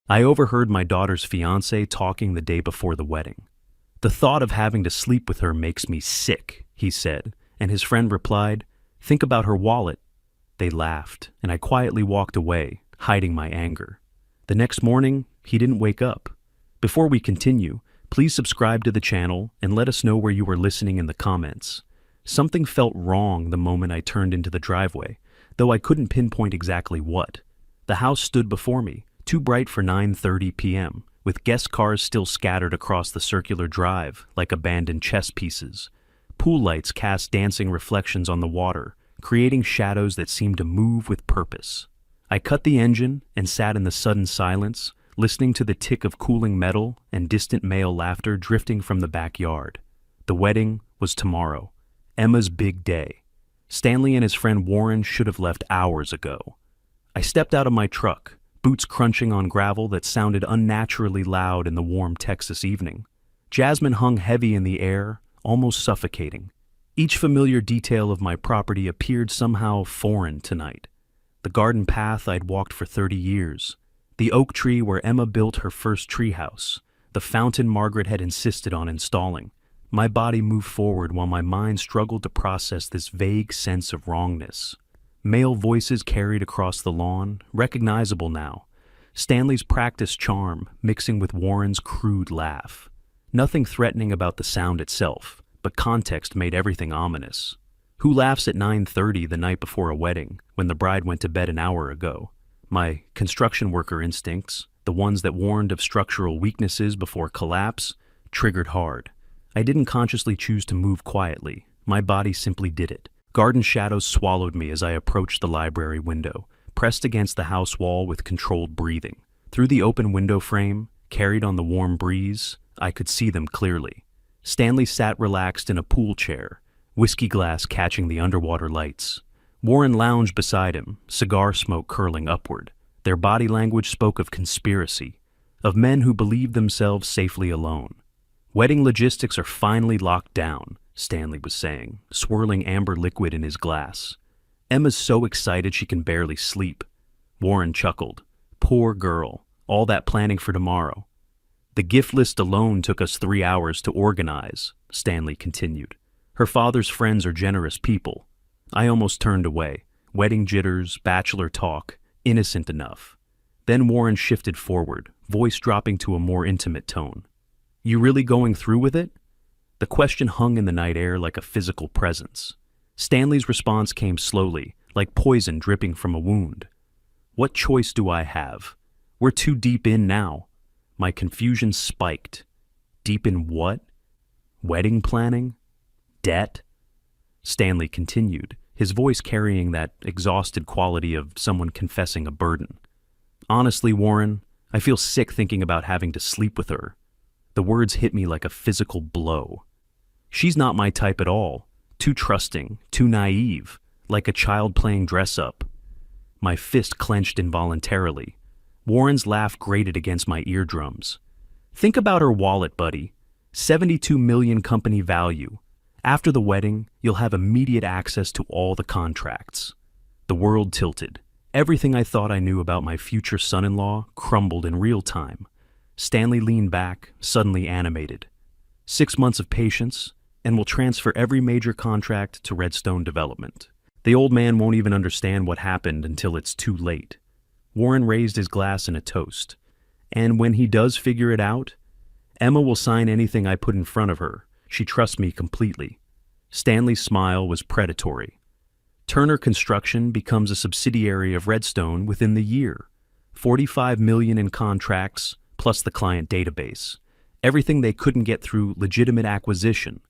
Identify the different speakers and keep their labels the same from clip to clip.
Speaker 1: I overheard my daughter's fiancé talking the day before the wedding. "The thought of having to sleep with her makes me sick," he said, and his friend replied, "Think about her wallet." They laughed, and I quietly walked away, hiding my anger. The next morning, he didn't wake up. Before we continue, please subscribe to the channel and let us know where you were listening in the comments. Something felt wrong the moment I turned into the driveway, though I couldn't pinpoint exactly what. The house stood before me, too bright for 9:30 p.m., with guest cars still scattered across the circular drive like abandoned chess pieces. Pool lights cast dancing reflections on the water, creating shadows that seemed to move with purpose. I cut the engine and sat in the sudden silence, listening to the tick of cooling metal and distant male laughter drifting from the backyard. The wedding was tomorrow, Emma's big day. Stanley and his friend Warren should have left hours ago. I stepped out of my truck, boots crunching on gravel that sounded unnaturally loud in the warm Texas evening. Jasmine hung heavy in the air, almost suffocating. Each familiar detail of my property appeared somehow foreign tonight. The garden path I'd walked for 30 years, the oak tree where Emma built her first treehouse, the fountain Margaret had insisted on installing. My body moved forward while my mind struggled to process this vague sense of wrongness. Male voices carried across the lawn, recognizable now. Stanley's practiced charm mixing with Warren's crude laugh. Nothing threatening about the sound itself, but context made everything ominous. Who laughs at 9:30 the night before a wedding when the bride went to bed an hour ago? My construction worker instincts, the ones that warned of structural weaknesses before collapse, triggered hard. I didn't consciously choose to move quietly. My body simply did it. Garden shadows swallowed me as I approached the library window, pressed against the house wall with controlled breathing. Through the open window frame, carried on the warm breeze, I could see them clearly. Stanley sat relaxed in a pool chair, whiskey glass catching the underwater lights. Warren lounged beside him, cigar smoke curling upward. Their body language spoke of conspiracy, of men who believed themselves safely alone. "Wedding logistics are finally locked down," Stanley was saying, swirling amber liquid in his glass. "Emma's so excited she can barely sleep." Warren chuckled. "Poor girl, all that planning for tomorrow." "The gift list alone took us 3 hours to organize," Stanley continued. "Her father's friends are generous people." I almost turned away. Wedding jitters, bachelor talk, innocent enough. Then Warren shifted forward, voice dropping to a more intimate tone. "You really going through with it?" The question hung in the night air like a physical presence. Stanley's response came slowly, like poison dripping from a wound. "What choice do I have? We're too deep in now." My confusion spiked. Deep in what? Wedding planning? Debt? Stanley continued, his voice carrying that exhausted quality of someone confessing a burden. "Honestly, Warren, I feel sick thinking about having to sleep with her." The words hit me like a physical blow. She's not my type at all. Too trusting, too naive, like a child playing dress-up. My fist clenched involuntarily. Warren's laugh grated against my eardrums. "Think about her wallet, buddy. 72 million company value. After the wedding, you'll have immediate access to all the contracts." The world tilted. Everything I thought I knew about my future son-in-law crumbled in real time. Stanley leaned back, suddenly animated. 6 months of patience, and we'll transfer every major contract to Redstone Development. The old man won't even understand what happened until it's too late. Warren raised his glass in a toast. "And when he does figure it out, Emma will sign anything I put in front of her. She trusts me completely." Stanley's smile was predatory. "Turner Construction becomes a subsidiary of Redstone within the year. 45 million in contracts, plus the client database. Everything they couldn't get through legitimate acquisition."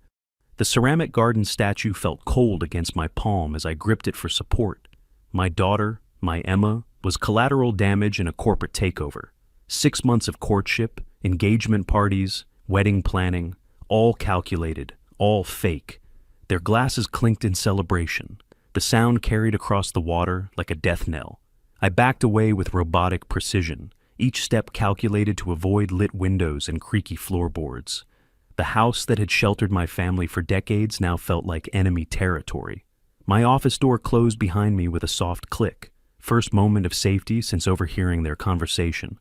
Speaker 1: The ceramic garden statue felt cold against my palm as I gripped it for support. My daughter, my Emma, was collateral damage in a corporate takeover. 6 months of courtship, engagement parties, wedding planning, all calculated, all fake. Their glasses clinked in celebration. The sound carried across the water like a death knell. I backed away with robotic precision, each step calculated to avoid lit windows and creaky floorboards. The house that had sheltered my family for decades now felt like enemy territory. My office door closed behind me with a soft click, first moment of safety since overhearing their conversation.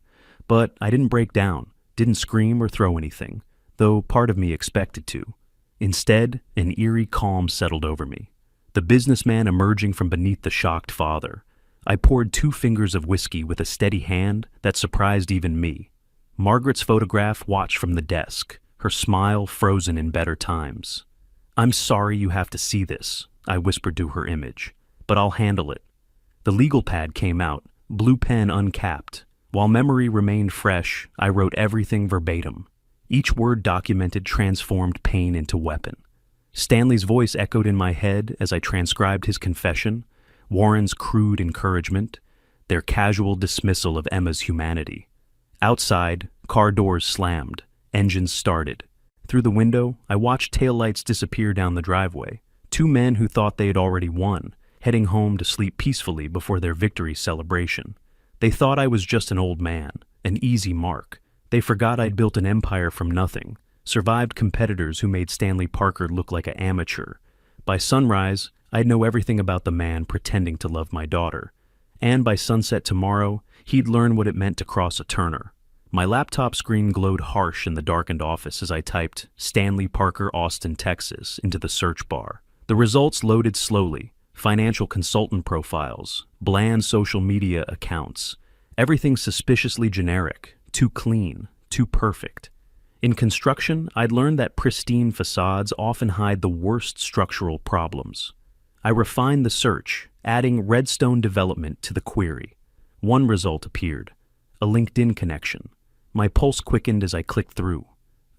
Speaker 1: But I didn't break down, didn't scream or throw anything, though part of me expected to. Instead, an eerie calm settled over me. The businessman emerging from beneath the shocked father. I poured 2 fingers of whiskey with a steady hand that surprised even me. Margaret's photograph watched from the desk, her smile frozen in better times. "I'm sorry you have to see this," I whispered to her image, "but I'll handle it." The legal pad came out, blue pen uncapped. While memory remained fresh, I wrote everything verbatim. Each word documented transformed pain into weapon. Stanley's voice echoed in my head as I transcribed his confession, Warren's crude encouragement, their casual dismissal of Emma's humanity. Outside, car doors slammed, engines started. Through the window, I watched taillights disappear down the driveway. 2 men who thought they had already won, heading home to sleep peacefully before their victory celebration. They thought I was just an old man, an easy mark. They forgot I'd built an empire from nothing, survived competitors who made Stanley Parker look like an amateur. By sunrise, I'd know everything about the man pretending to love my daughter. And by sunset tomorrow, he'd learn what it meant to cross a Turner. My laptop screen glowed harsh in the darkened office as I typed Stanley Parker, Austin, Texas into the search bar. The results loaded slowly. Financial consultant profiles, bland social media accounts, everything suspiciously generic, too clean, too perfect. In construction, I'd learned that pristine facades often hide the worst structural problems. I refined the search, adding redstone development to the query. One result appeared, a LinkedIn connection. My pulse quickened as I clicked through.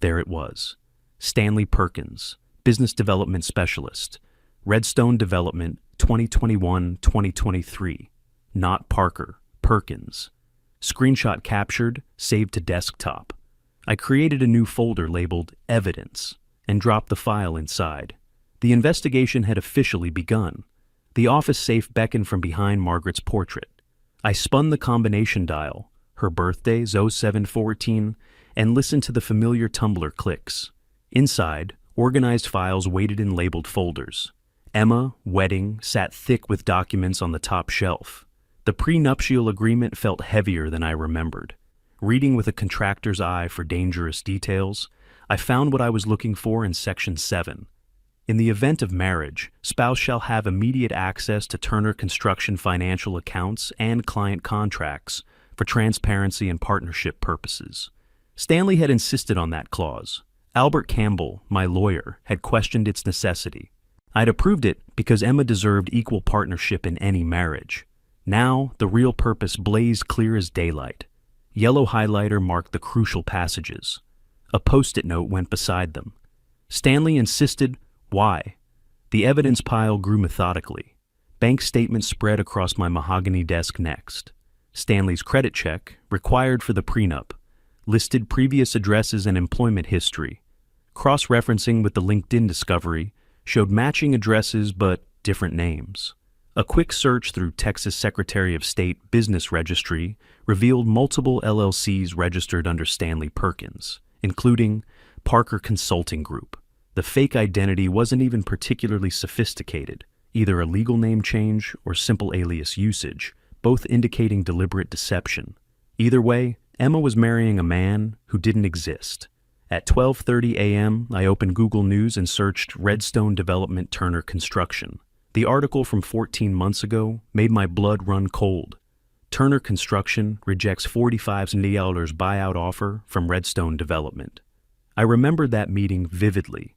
Speaker 1: There it was. Stanley Perkins, Business Development Specialist, Redstone Development 2021-2023. Not Parker, Perkins. Screenshot captured, saved to desktop. I created a new folder labeled Evidence and dropped the file inside. The investigation had officially begun. The office safe beckoned from behind Margaret's portrait. I spun the combination dial, her birthday, 0714, and listened to the familiar Tumblr clicks. Inside, organized files waited in labeled folders. Emma, wedding, sat thick with documents on the top shelf. The prenuptial agreement felt heavier than I remembered. Reading with a contractor's eye for dangerous details, I found what I was looking for in Section 7. In the event of marriage, spouse shall have immediate access to Turner Construction financial accounts and client contracts for transparency and partnership purposes. Stanley had insisted on that clause. Albert Campbell, my lawyer, had questioned its necessity. I'd approved it because Emma deserved equal partnership in any marriage. Now, the real purpose blazed clear as daylight. Yellow highlighter marked the crucial passages. A post-it note went beside them. Stanley insisted, why? The evidence pile grew methodically. Bank statements spread across my mahogany desk next. Stanley's credit check, required for the prenup, listed previous addresses and employment history. Cross-referencing with the LinkedIn discovery showed matching addresses but different names. A quick search through Texas Secretary of State Business Registry revealed multiple LLCs registered under Stanley Perkins, including Parker Consulting Group. The fake identity wasn't even particularly sophisticated, either a legal name change or simple alias usage, both indicating deliberate deception. Either way, Emma was marrying a man who didn't exist. At 12:30 a.m., I opened Google News and searched Redstone Development Turner Construction. The article from 14 months ago made my blood run cold. Turner Construction rejects $45 million buyout offer from Redstone Development. I remembered that meeting vividly.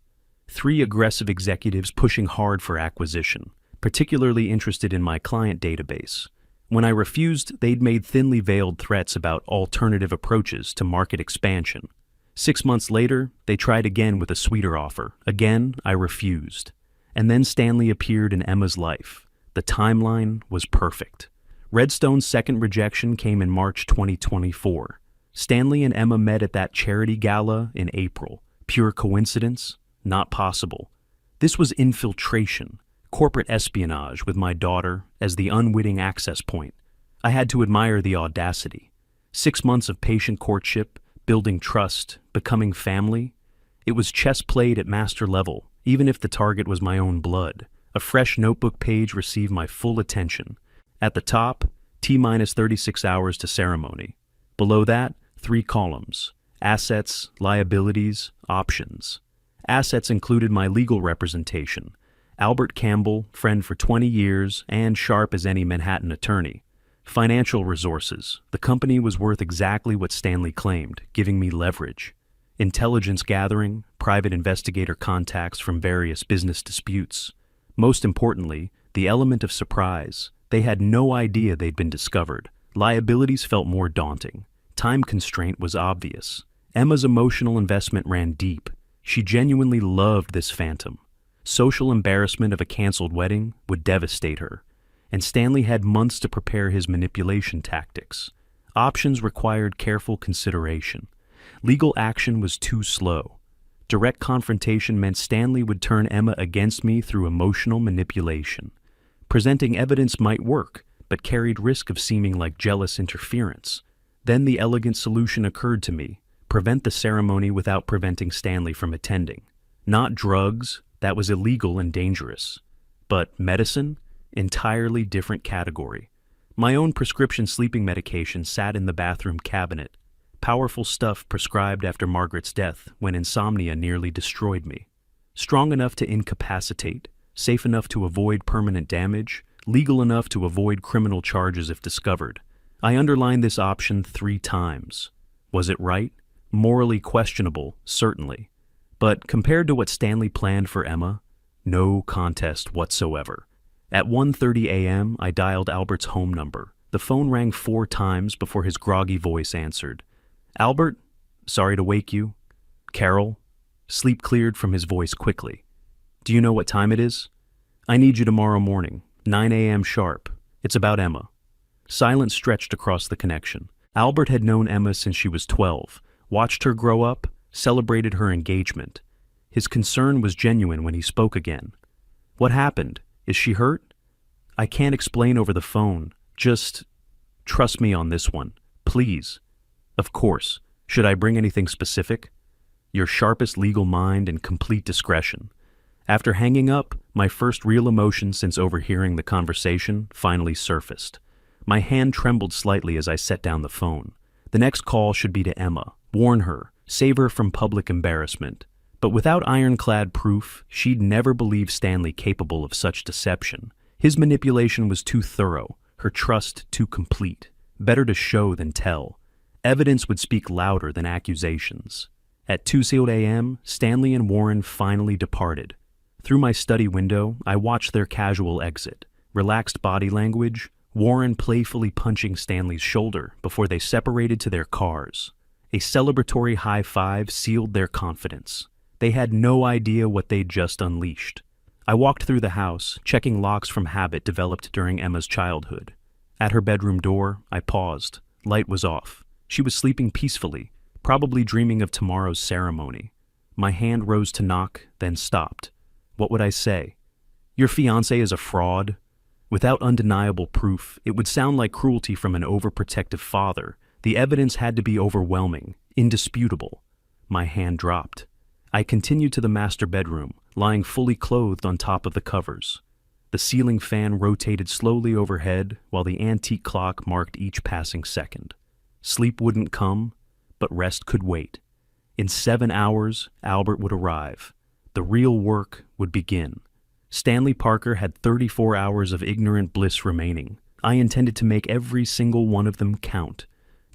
Speaker 1: 3 aggressive executives pushing hard for acquisition, particularly interested in my client database. When I refused, they'd made thinly veiled threats about alternative approaches to market expansion. 6 months later, they tried again with a sweeter offer. Again, I refused. And then Stanley appeared in Emma's life. The timeline was perfect. Redstone's second rejection came in March 2024. Stanley and Emma met at that charity gala in April. Pure coincidence? Not possible. This was infiltration, corporate espionage with my daughter as the unwitting access point. I had to admire the audacity. 6 months of patient courtship, building trust, becoming family. It was chess played at master level, even if the target was my own blood. A fresh notebook page received my full attention. At the top, T-minus 36 hours to ceremony. Below that, 3 columns: assets, liabilities, options. Assets included my legal representation, Albert Campbell, friend for 20 years and sharp as any Manhattan attorney. Financial resources: the company was worth exactly what Stanley claimed, giving me leverage. Intelligence gathering, private investigator contacts from various business disputes. Most importantly, the element of surprise. They had no idea they'd been discovered. Liabilities felt more daunting. Time constraint was obvious. Emma's emotional investment ran deep. She genuinely loved this phantom. Social embarrassment of a canceled wedding would devastate her. And Stanley had months to prepare his manipulation tactics. Options required careful consideration. Legal action was too slow. Direct confrontation meant Stanley would turn Emma against me through emotional manipulation. Presenting evidence might work, but carried risk of seeming like jealous interference. Then the elegant solution occurred to me: prevent the ceremony without preventing Stanley from attending. Not drugs, that was illegal and dangerous. But medicine? Entirely different category. My own prescription sleeping medication sat in the bathroom cabinet. Powerful stuff prescribed after Margaret's death when insomnia nearly destroyed me. Strong enough to incapacitate, safe enough to avoid permanent damage, legal enough to avoid criminal charges if discovered. I underlined this option 3 times. Was it right? Morally questionable, certainly. But compared to what Stanley planned for Emma, no contest whatsoever. At 1:30 a.m., I dialed Albert's home number. The phone rang 4 times before his groggy voice answered. "Albert? Sorry to wake you." "Carol?" Sleep cleared from his voice quickly. "Do you know what time it is?" "I need you tomorrow morning, 9 a.m. sharp. It's about Emma." Silence stretched across the connection. Albert had known Emma since she was 12, watched her grow up, celebrated her engagement. His concern was genuine when he spoke again. "What happened? Is she hurt?" "I can't explain over the phone. Just trust me on this one, please." "Of course. Should I bring anything specific?" "Your sharpest legal mind and complete discretion." After hanging up, my first real emotion since overhearing the conversation finally surfaced. My hand trembled slightly as I set down the phone. The next call should be to Emma. Warn her. Save her from public embarrassment. But without ironclad proof, she'd never believe Stanley capable of such deception. His manipulation was too thorough, her trust too complete. Better to show than tell. Evidence would speak louder than accusations. At 2 a.m., Stanley and Warren finally departed. Through my study window, I watched their casual exit. Relaxed body language, Warren playfully punching Stanley's shoulder before they separated to their cars. A celebratory high five sealed their confidence. They had no idea what they'd just unleashed. I walked through the house, checking locks from habit developed during Emma's childhood. At her bedroom door, I paused. Light was off. She was sleeping peacefully, probably dreaming of tomorrow's ceremony. My hand rose to knock, then stopped. What would I say? "Your fiancé is a fraud?" Without undeniable proof, it would sound like cruelty from an overprotective father. The evidence had to be overwhelming, indisputable. My hand dropped. I continued to the master bedroom, lying fully clothed on top of the covers. The ceiling fan rotated slowly overhead while the antique clock marked each passing second. Sleep wouldn't come, but rest could wait. In 7 hours, Albert would arrive. The real work would begin. Stanley Parker had 34 hours of ignorant bliss remaining. I intended to make every single one of them count.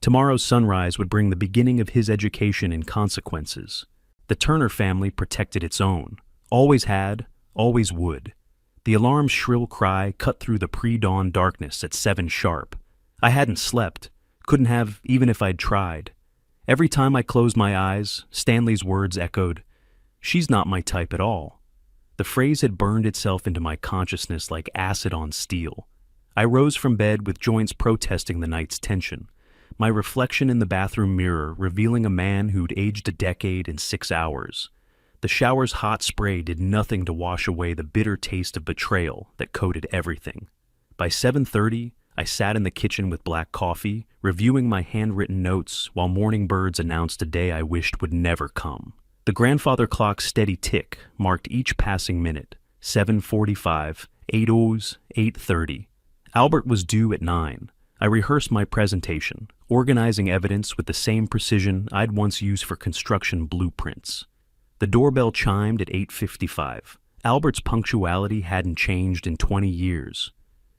Speaker 1: Tomorrow's sunrise would bring the beginning of his education in consequences. The Turner family protected its own. Always had, always would. The alarm's shrill cry cut through the pre-dawn darkness at 7 sharp. I hadn't slept. Couldn't have, even if I'd tried. Every time I closed my eyes, Stanley's words echoed, "She's not my type at all." The phrase had burned itself into my consciousness like acid on steel. I rose from bed with joints protesting the night's tension. My reflection in the bathroom mirror revealing a man who'd aged a decade in 6 hours. The shower's hot spray did nothing to wash away the bitter taste of betrayal that coated everything. By 7:30, I sat in the kitchen with black coffee, reviewing my handwritten notes while morning birds announced a day I wished would never come. The grandfather clock's steady tick marked each passing minute. 7:45, 8 O's, 8:30. Albert was due at 9. I rehearsed my presentation, organizing evidence with the same precision I'd once used for construction blueprints. The doorbell chimed at 8:55. Albert's punctuality hadn't changed in 20 years.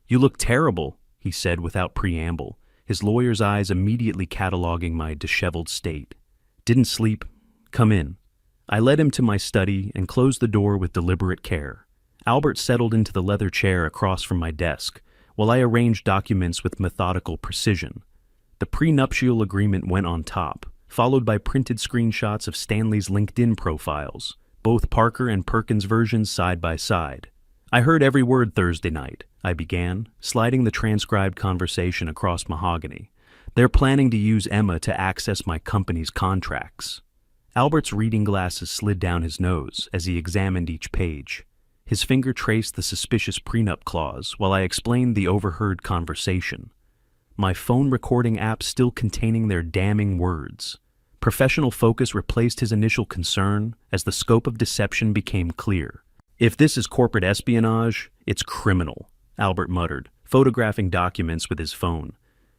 Speaker 1: "You look terrible," he said without preamble, his lawyer's eyes immediately cataloging my disheveled state. "Didn't sleep? Come in." I led him to my study and closed the door with deliberate care. Albert settled into the leather chair across from my desk, while I arranged documents with methodical precision. The prenuptial agreement went on top, followed by printed screenshots of Stanley's LinkedIn profiles, both Parker and Perkins versions side by side. "I heard every word Thursday night," I began, sliding the transcribed conversation across mahogany. "They're planning to use Emma to access my company's contracts." Albert's reading glasses slid down his nose as he examined each page. His finger traced the suspicious prenup clause while I explained the overheard conversation. My phone recording app still containing their damning words. Professional focus replaced his initial concern as the scope of deception became clear. "If this is corporate espionage, it's criminal," Albert muttered, photographing documents with his phone.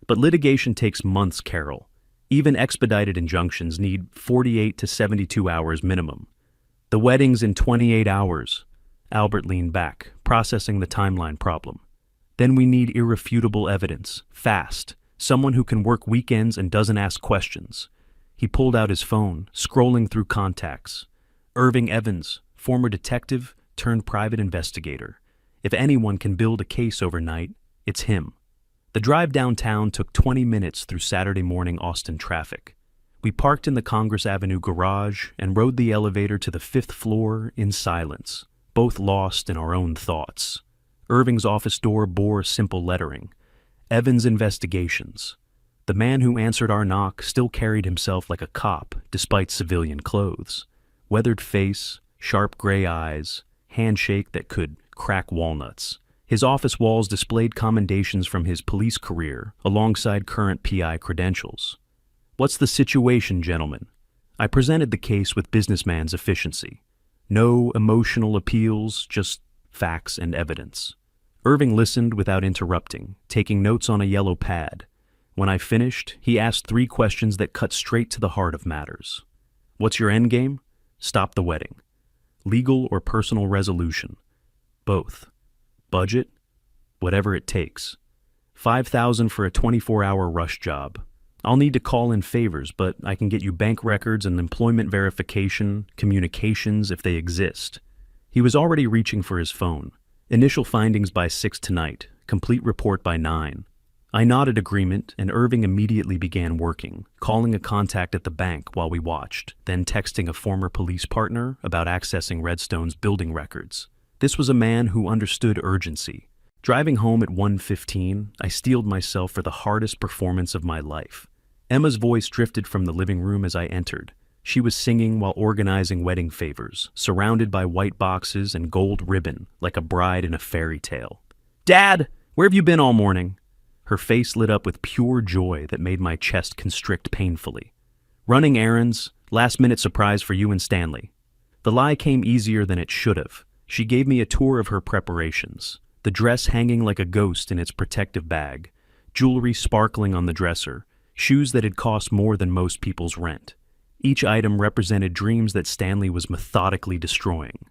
Speaker 1: "But litigation takes months, Carol. Even expedited injunctions need 48 to 72 hours minimum. The wedding's in 28 hours. Albert leaned back, processing the timeline problem. "Then we need irrefutable evidence, fast, someone who can work weekends and doesn't ask questions." He pulled out his phone, scrolling through contacts. "Irving Evans, former detective turned private investigator. If anyone can build a case overnight, it's him." The drive downtown took 20 minutes through Saturday morning Austin traffic. We parked in the Congress Avenue garage and rode the elevator to the 5th floor in silence, both lost in our own thoughts. Irving's office door bore simple lettering: Evans Investigations. The man who answered our knock still carried himself like a cop, despite civilian clothes. Weathered face, sharp gray eyes, handshake that could crack walnuts. His office walls displayed commendations from his police career, alongside current PI credentials. "What's the situation, gentlemen?" I presented the case with businessman's efficiency. No emotional appeals, just facts and evidence. Irving listened without interrupting, taking notes on a yellow pad. When I finished, he asked 3 questions that cut straight to the heart of matters. "What's your endgame?" "Stop the wedding." "Legal or personal resolution?" "Both." "Budget?" "Whatever it takes." $5,000 for a 24-hour rush job. I'll need to call in favors, but I can get you bank records and employment verification, communications if they exist. He was already reaching for his phone. "Initial findings by 6 tonight, complete report by 9. I nodded agreement, and Irving immediately began working, calling a contact at the bank while we watched, then texting a former police partner about accessing Redstone's building records. This was a man who understood urgency. Driving home at 1:15, I steeled myself for the hardest performance of my life. Emma's voice drifted from the living room as I entered. She was singing while organizing wedding favors, surrounded by white boxes and gold ribbon, like a bride in a fairy tale. "Dad, where have you been all morning?" Her face lit up with pure joy that made my chest constrict painfully. "Running errands, last-minute surprise for you and Stanley." The lie came easier than it should have. She gave me a tour of her preparations, the dress hanging like a ghost in its protective bag, jewelry sparkling on the dresser, shoes that had cost more than most people's rent. Each item represented dreams that Stanley was methodically destroying.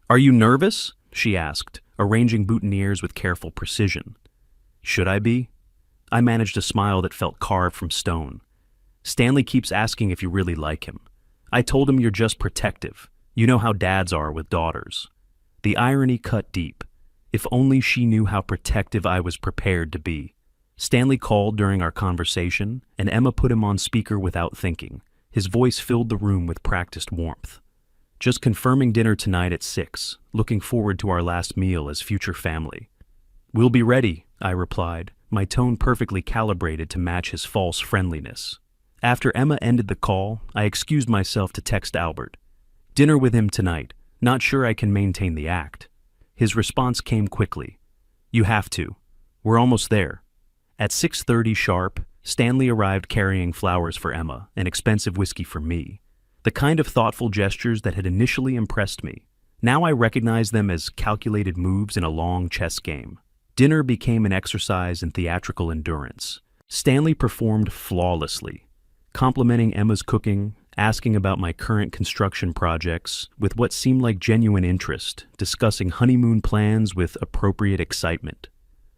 Speaker 1: "Are you nervous?" she asked, arranging boutonnieres with careful precision. "Should I be?" I managed a smile that felt carved from stone. "Stanley keeps asking if you really like him. I told him you're just protective. You know how dads are with daughters." The irony cut deep. If only she knew how protective I was prepared to be. Stanley called during our conversation, and Emma put him on speaker without thinking. His voice filled the room with practiced warmth. "Just confirming dinner tonight at 6, looking forward to our last meal as future family." "We'll be ready," I replied, my tone perfectly calibrated to match his false friendliness. After Emma ended the call, I excused myself to text Albert. "Dinner with him tonight. Not sure I can maintain the act." His response came quickly. "You have to. We're almost there." At 6:30 sharp, Stanley arrived carrying flowers for Emma and expensive whiskey for me. The kind of thoughtful gestures that had initially impressed me. Now I recognized them as calculated moves in a long chess game. Dinner became an exercise in theatrical endurance. Stanley performed flawlessly, complimenting Emma's cooking, asking about my current construction projects with what seemed like genuine interest, discussing honeymoon plans with appropriate excitement.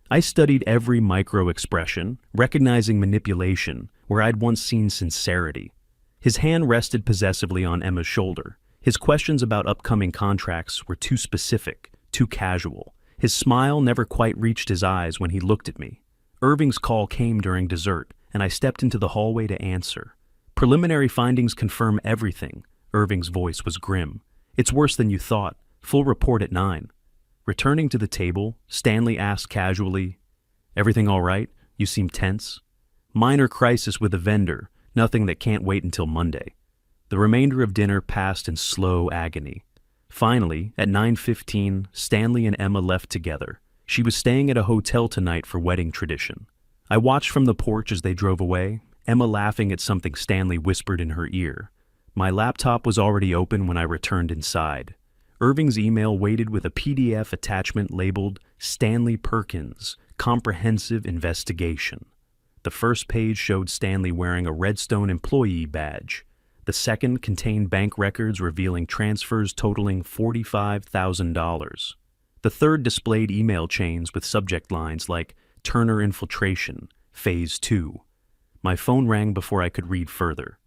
Speaker 1: I studied every micro-expression, recognizing manipulation where I'd once seen sincerity. His hand rested possessively on Emma's shoulder. His questions about upcoming contracts were too specific, too casual. His smile never quite reached his eyes when he looked at me. Irving's call came during dessert, and I stepped into the hallway to answer. Preliminary findings confirm everything. Irving's voice was grim. It's worse than you thought. Full report at 9. Returning to the table, Stanley asked casually, "Everything all right? You seem tense." "Minor crisis with a vendor. Nothing that can't wait until Monday." The remainder of dinner passed in slow agony. Finally, at 9:15, Stanley and Emma left together. She was staying at a hotel tonight for wedding tradition. I watched from the porch as they drove away, Emma laughing at something Stanley whispered in her ear. My laptop was already open when I returned inside. Irving's email waited with a PDF attachment labeled Stanley Perkins, Comprehensive Investigation. The first page showed Stanley wearing a Redstone employee badge. The second contained bank records revealing transfers totaling $45,000. The third displayed email chains with subject lines like Turner Infiltration, Phase 2. My phone rang before I could read further.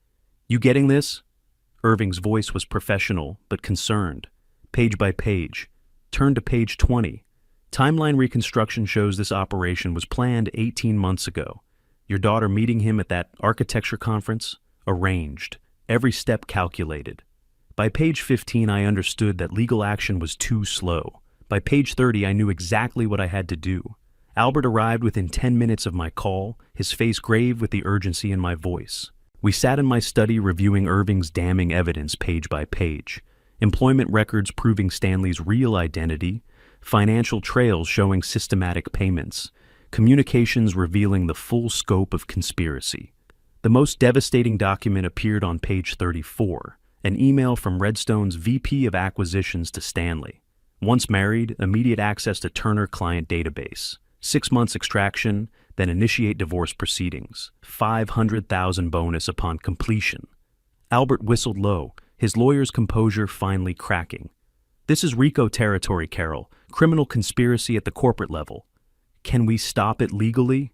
Speaker 1: "You getting this?" Irving's voice was professional but concerned. Page by page. Turn to page 20. Timeline reconstruction shows this operation was planned 18 months ago. Your daughter meeting him at that architecture conference? Arranged. Every step calculated. By page 15, I understood that legal action was too slow. By page 30, I knew exactly what I had to do. Albert arrived within 10 minutes of my call, his face grave with the urgency in my voice. We sat in my study reviewing Irving's damning evidence page by page. Employment records proving Stanley's real identity, financial trails showing systematic payments, communications revealing the full scope of conspiracy. The most devastating document appeared on page 34, an email from Redstone's VP of Acquisitions to Stanley. Once married, immediate access to Turner client database. 6 months extraction, then initiate divorce proceedings. $500,000 bonus upon completion. Albert whistled low, his lawyer's composure finally cracking. "This is RICO territory, Carol. Criminal conspiracy at the corporate level. Can we stop it legally?"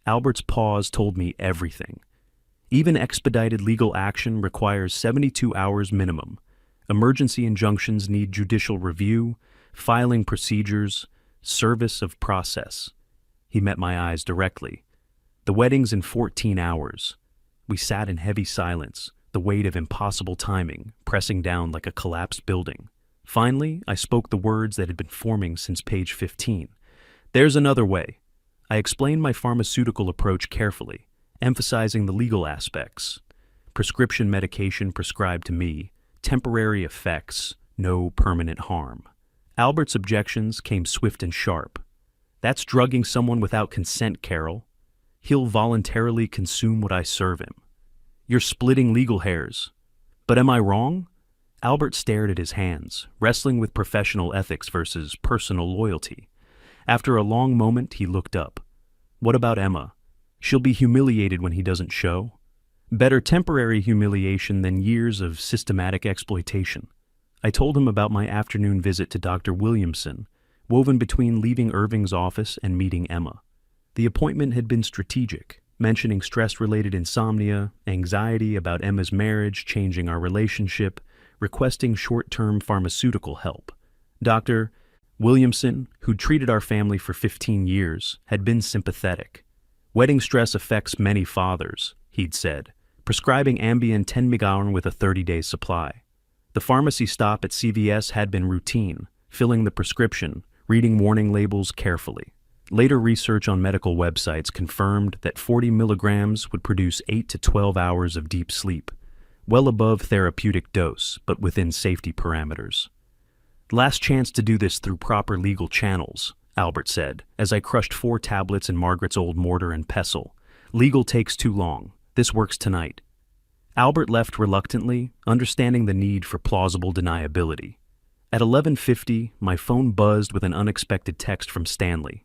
Speaker 1: Albert's pause told me everything. Even expedited legal action requires 72 hours minimum. Emergency injunctions need judicial review, filing procedures, service of process. He met my eyes directly. The wedding's in 14 hours. We sat in heavy silence, the weight of impossible timing pressing down like a collapsed building. Finally, I spoke the words that had been forming since page 15. "There's another way." I explained my pharmaceutical approach carefully, emphasizing the legal aspects. Prescription medication prescribed to me, temporary effects, no permanent harm. Albert's objections came swift and sharp. "That's drugging someone without consent, Carol. He'll voluntarily consume what I serve him. You're splitting legal hairs. But am I wrong?" Albert stared at his hands, wrestling with professional ethics versus personal loyalty. After a long moment, he looked up. "What about Emma? She'll be humiliated when he doesn't show. Better temporary humiliation than years of systematic exploitation." I told him about my afternoon visit to Dr. Williamson, woven between leaving Irving's office and meeting Emma. The appointment had been strategic, mentioning stress-related insomnia, anxiety about Emma's marriage changing our relationship, requesting short-term pharmaceutical help. Dr. Williamson, who'd treated our family for 15 years, had been sympathetic. "Wedding stress affects many fathers," he'd said, prescribing Ambien 10 mg with a 30-day supply. The pharmacy stop at CVS had been routine, filling the prescription, reading warning labels carefully. Later research on medical websites confirmed that 40 milligrams would produce 8 to 12 hours of deep sleep, well above therapeutic dose, but within safety parameters. "Last chance to do this through proper legal channels," Albert said, as I crushed 4 tablets in Margaret's old mortar and pestle. "Legal takes too long. This works tonight." Albert left reluctantly, understanding the need for plausible deniability. At 11:50, my phone buzzed with an unexpected text from Stanley.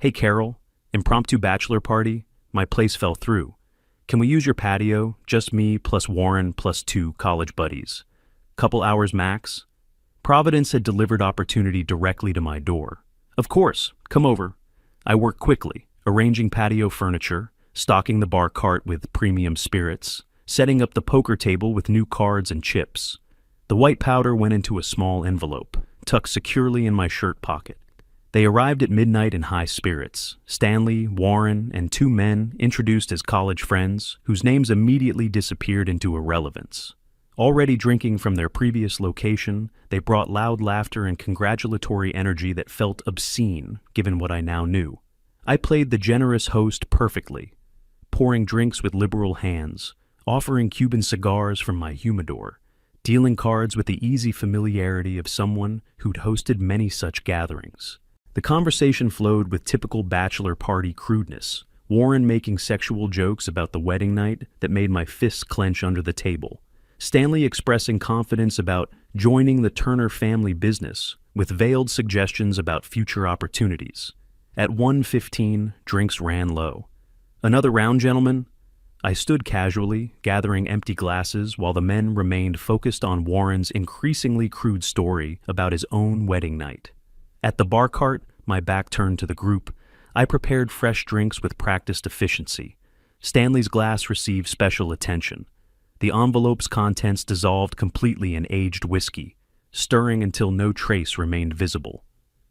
Speaker 1: "Hey Carol, impromptu bachelor party. My place fell through. Can we use your patio? Just me plus Warren plus 2 college buddies. Couple hours max?" Providence had delivered opportunity directly to my door. "Of course, come over." I worked quickly, arranging patio furniture, stocking the bar cart with premium spirits, setting up the poker table with new cards and chips. The white powder went into a small envelope, tucked securely in my shirt pocket. They arrived at midnight in high spirits. Stanley, Warren, and 2 men introduced as college friends, whose names immediately disappeared into irrelevance. Already drinking from their previous location, they brought loud laughter and congratulatory energy that felt obscene, given what I now knew. I played the generous host perfectly, pouring drinks with liberal hands, offering Cuban cigars from my humidor, dealing cards with the easy familiarity of someone who'd hosted many such gatherings. The conversation flowed with typical bachelor party crudeness, Warren making sexual jokes about the wedding night that made my fists clench under the table, Stanley expressing confidence about joining the Turner family business with veiled suggestions about future opportunities. At 1:15, drinks ran low. "Another round, gentlemen?" I stood casually, gathering empty glasses while the men remained focused on Warren's increasingly crude story about his own wedding night. At the bar cart, my back turned to the group, I prepared fresh drinks with practiced efficiency. Stanley's glass received special attention. The envelope's contents dissolved completely in aged whiskey, stirring until no trace remained visible.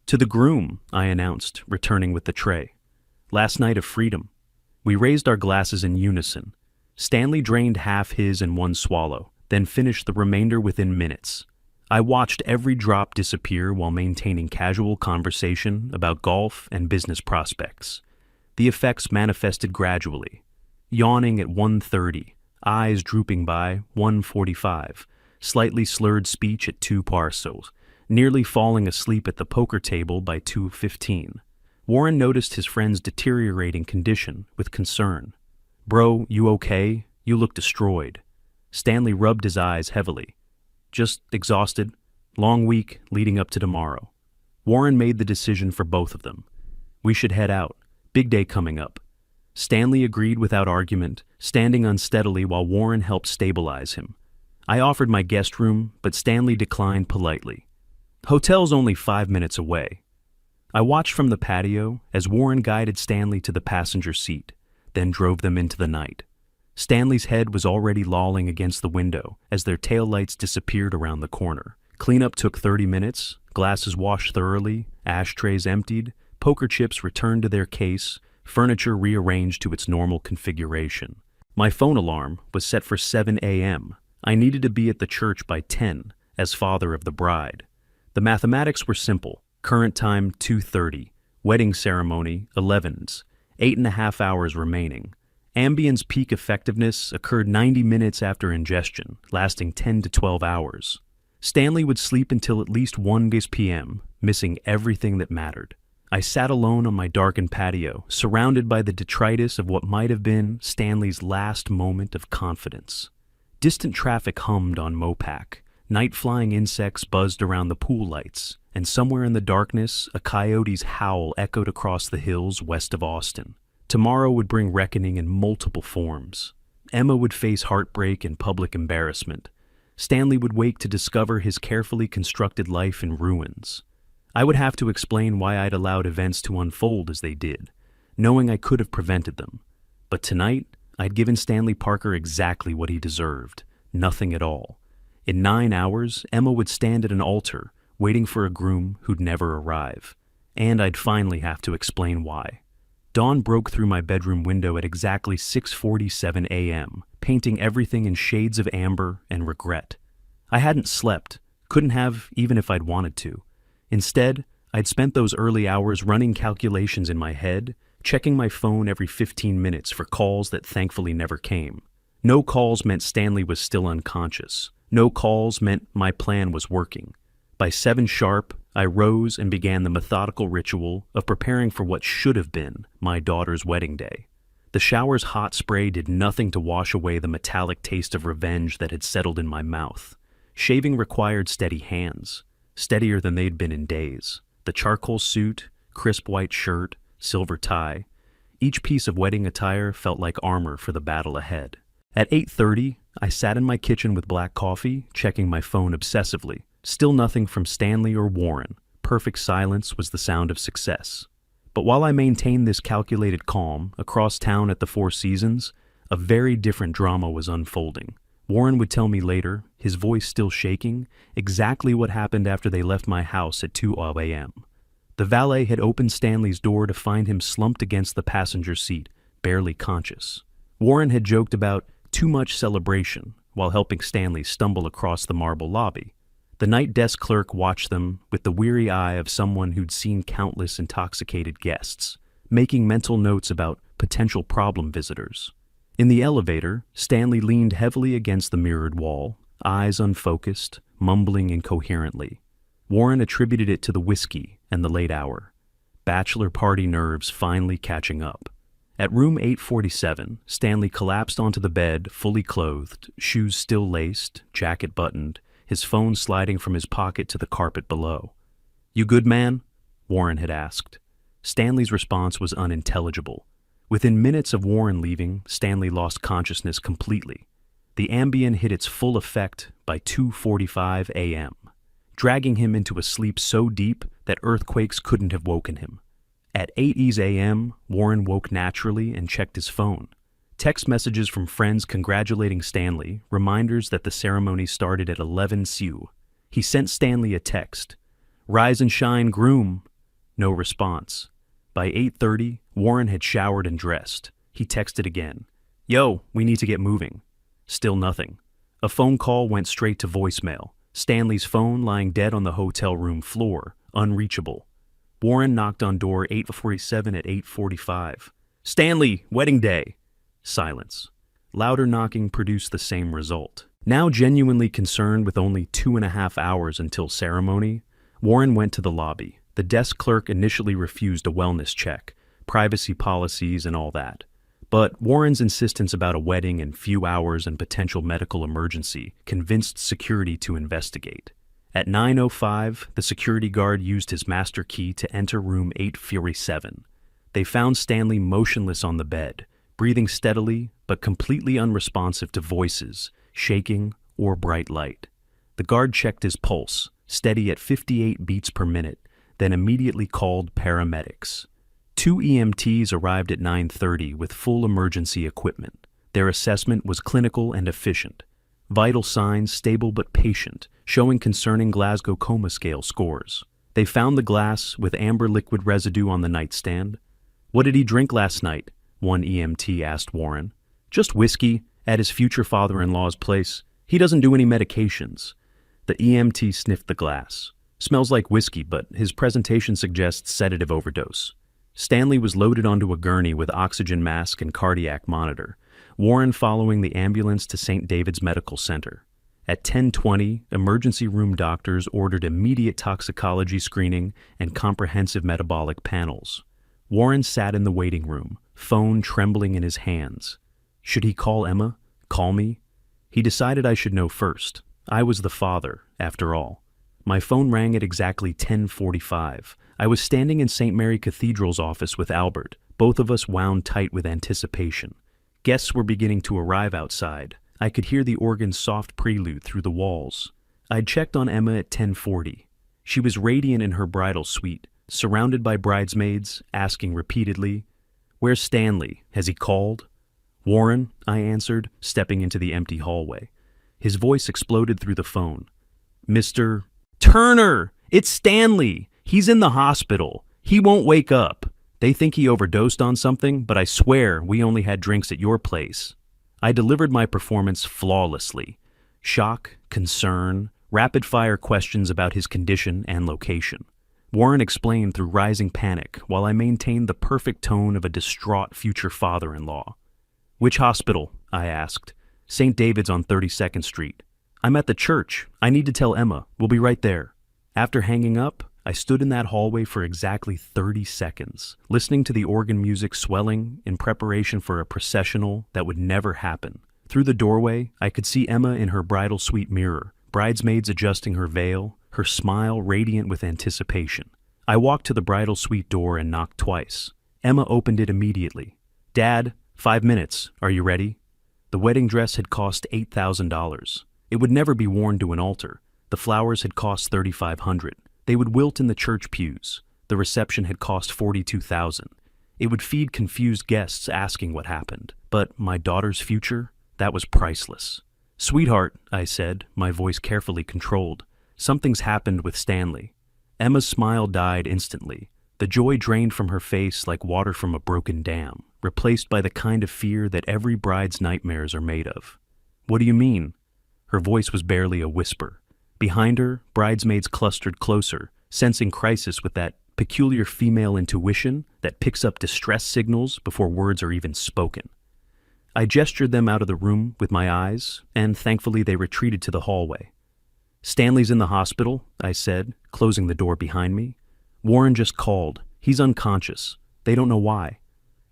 Speaker 1: "To the groom," I announced, returning with the tray. "Last night of freedom." We raised our glasses in unison. Stanley drained half his in one swallow, then finished the remainder within minutes. I watched every drop disappear while maintaining casual conversation about golf and business prospects. The effects manifested gradually. Yawning at 1:30, eyes drooping by 1:45, slightly slurred speech at 2 parcels, nearly falling asleep at the poker table by 2:15. Warren noticed his friend's deteriorating condition with concern. "Bro, you okay? You look destroyed." Stanley rubbed his eyes heavily. "Just exhausted. Long week leading up to tomorrow." Warren made the decision for both of them. "We should head out. Big day coming up." Stanley agreed without argument, standing unsteadily while Warren helped stabilize him. I offered my guest room, but Stanley declined politely. "Hotel's only 5 minutes away." I watched from the patio as Warren guided Stanley to the passenger seat, then drove them into the night. Stanley's head was already lolling against the window as their taillights disappeared around the corner. Cleanup took 30 minutes, glasses washed thoroughly, ashtrays emptied, poker chips returned to their case, furniture rearranged to its normal configuration. My phone alarm was set for 7 a.m. I needed to be at the church by 10, as father of the bride. The mathematics were simple. Current time 2:30, wedding ceremony 11s, 8.5 hours remaining. Ambien's peak effectiveness occurred 90 minutes after ingestion, lasting 10 to 12 hours. Stanley would sleep until at least 1 p.m., missing everything that mattered. I sat alone on my darkened patio, surrounded by the detritus of what might have been Stanley's last moment of confidence. Distant traffic hummed on Mopac. Night-flying insects buzzed around the pool lights, and somewhere in the darkness, a coyote's howl echoed across the hills west of Austin. Tomorrow would bring reckoning in multiple forms. Emma would face heartbreak and public embarrassment. Stanley would wake to discover his carefully constructed life in ruins. I would have to explain why I'd allowed events to unfold as they did, knowing I could have prevented them. But tonight, I'd given Stanley Parker exactly what he deserved, nothing at all. In 9 hours, Emma would stand at an altar, waiting for a groom who'd never arrive. And I'd finally have to explain why. Dawn broke through my bedroom window at exactly 6:47 a.m., painting everything in shades of amber and regret. I hadn't slept, couldn't have even if I'd wanted to. Instead, I'd spent those early hours running calculations in my head, checking my phone every 15 minutes for calls that thankfully never came. No calls meant Stanley was still unconscious. No calls meant my plan was working. By 7 sharp, I rose and began the methodical ritual of preparing for what should have been my daughter's wedding day. The shower's hot spray did nothing to wash away the metallic taste of revenge that had settled in my mouth. Shaving required steady hands, steadier than they'd been in days. The charcoal suit, crisp white shirt, silver tie. Each piece of wedding attire felt like armor for the battle ahead. At 8:30, I sat in my kitchen with black coffee, checking my phone obsessively. Still nothing from Stanley or Warren. Perfect silence was the sound of success. But while I maintained this calculated calm, across town at the Four Seasons, a very different drama was unfolding. Warren would tell me later, his voice still shaking, exactly what happened after they left my house at 2 a.m. The valet had opened Stanley's door to find him slumped against the passenger seat, barely conscious. Warren had joked about too much celebration while helping Stanley stumble across the marble lobby. The night desk clerk watched them with the weary eye of someone who'd seen countless intoxicated guests, making mental notes about potential problem visitors. In the elevator, Stanley leaned heavily against the mirrored wall, eyes unfocused, mumbling incoherently. Warren attributed it to the whiskey and the late hour. Bachelor party nerves finally catching up. At room 847, Stanley collapsed onto the bed, fully clothed, shoes still laced, jacket buttoned, his phone sliding from his pocket to the carpet below. "You good, man?" Warren had asked. Stanley's response was unintelligible. Within minutes of Warren leaving, Stanley lost consciousness completely. The Ambien hit its full effect by 2:45 a.m., dragging him into a sleep so deep that earthquakes couldn't have woken him. At 8 a.m., Warren woke naturally and checked his phone. Text messages from friends congratulating Stanley, reminders that the ceremony started at 11 Sioux. He sent Stanley a text. "Rise and shine, groom." No response. By 8:30, Warren had showered and dressed. He texted again. "Yo, we need to get moving." Still nothing. A phone call went straight to voicemail. Stanley's phone lying dead on the hotel room floor, unreachable. Warren knocked on door 847 at 8:45. "Stanley, wedding day." Silence. Louder knocking produced the same result. Now genuinely concerned with only 2.5 hours until ceremony, Warren went to the lobby. The desk clerk initially refused a wellness check, privacy policies and all that. But Warren's insistence about a wedding in few hours and potential medical emergency convinced security to investigate. At 9:05, the security guard used his master key to enter room 847. They found Stanley motionless on the bed, breathing steadily but completely unresponsive to voices, shaking, or bright light. The guard checked his pulse, steady at 58 beats per minute, then immediately called paramedics. 2 EMTs arrived at 9:30 with full emergency equipment. Their assessment was clinical and efficient. Vital signs stable but patient, showing concerning Glasgow Coma Scale scores. They found the glass with amber liquid residue on the nightstand. "What did he drink last night?" one EMT asked Warren. "Just whiskey, at his future father-in-law's place. He doesn't do any medications." The EMT sniffed the glass. "Smells like whiskey, but his presentation suggests sedative overdose." Stanley was loaded onto a gurney with oxygen mask and cardiac monitor, Warren following the ambulance to St. David's Medical Center. At 10:20, emergency room doctors ordered immediate toxicology screening and comprehensive metabolic panels. Warren sat in the waiting room, phone trembling in his hands. Should he call Emma? Call me? He decided I should know first. I was the father, after all. My phone rang at exactly 10:45. I was standing in St. Mary Cathedral's office with Albert, both of us wound tight with anticipation. Guests were beginning to arrive outside. I could hear the organ's soft prelude through the walls. I'd checked on Emma at 10:40. She was radiant in her bridal suite, surrounded by bridesmaids, asking repeatedly, "Where's Stanley? Has he called?" "Warren," I answered, stepping into the empty hallway. His voice exploded through the phone. "Mr. Turner! It's Stanley! He's in the hospital. He won't wake up. They think he overdosed on something, but I swear we only had drinks at your place." I delivered my performance flawlessly. Shock, concern, rapid-fire questions about his condition and location. Warren explained through rising panic while I maintained the perfect tone of a distraught future father-in-law. "Which hospital?" I asked. "St. David's on 32nd Street. I'm at the church. I need to tell Emma. We'll be right there." After hanging up, I stood in that hallway for exactly 30 seconds, listening to the organ music swelling in preparation for a processional that would never happen. Through the doorway, I could see Emma in her bridal suite mirror, bridesmaids adjusting her veil, her smile radiant with anticipation. I walked to the bridal suite door and knocked twice. Emma opened it immediately. "Dad, 5 minutes. Are you ready?" The wedding dress had cost $8,000. It would never be worn to an altar. The flowers had cost $3,500. They would wilt in the church pews. The reception had cost $42,000. It would feed confused guests asking what happened. But my daughter's future? That was priceless. "Sweetheart," I said, my voice carefully controlled, "something's happened with Stanley." Emma's smile died instantly. The joy drained from her face like water from a broken dam, replaced by the kind of fear that every bride's nightmares are made of. "What do you mean?" Her voice was barely a whisper. Behind her, bridesmaids clustered closer, sensing crisis with that peculiar female intuition that picks up distress signals before words are even spoken. I gestured them out of the room with my eyes, and thankfully they retreated to the hallway. "Stanley's in the hospital," I said, closing the door behind me. "Warren just called. He's unconscious. They don't know why."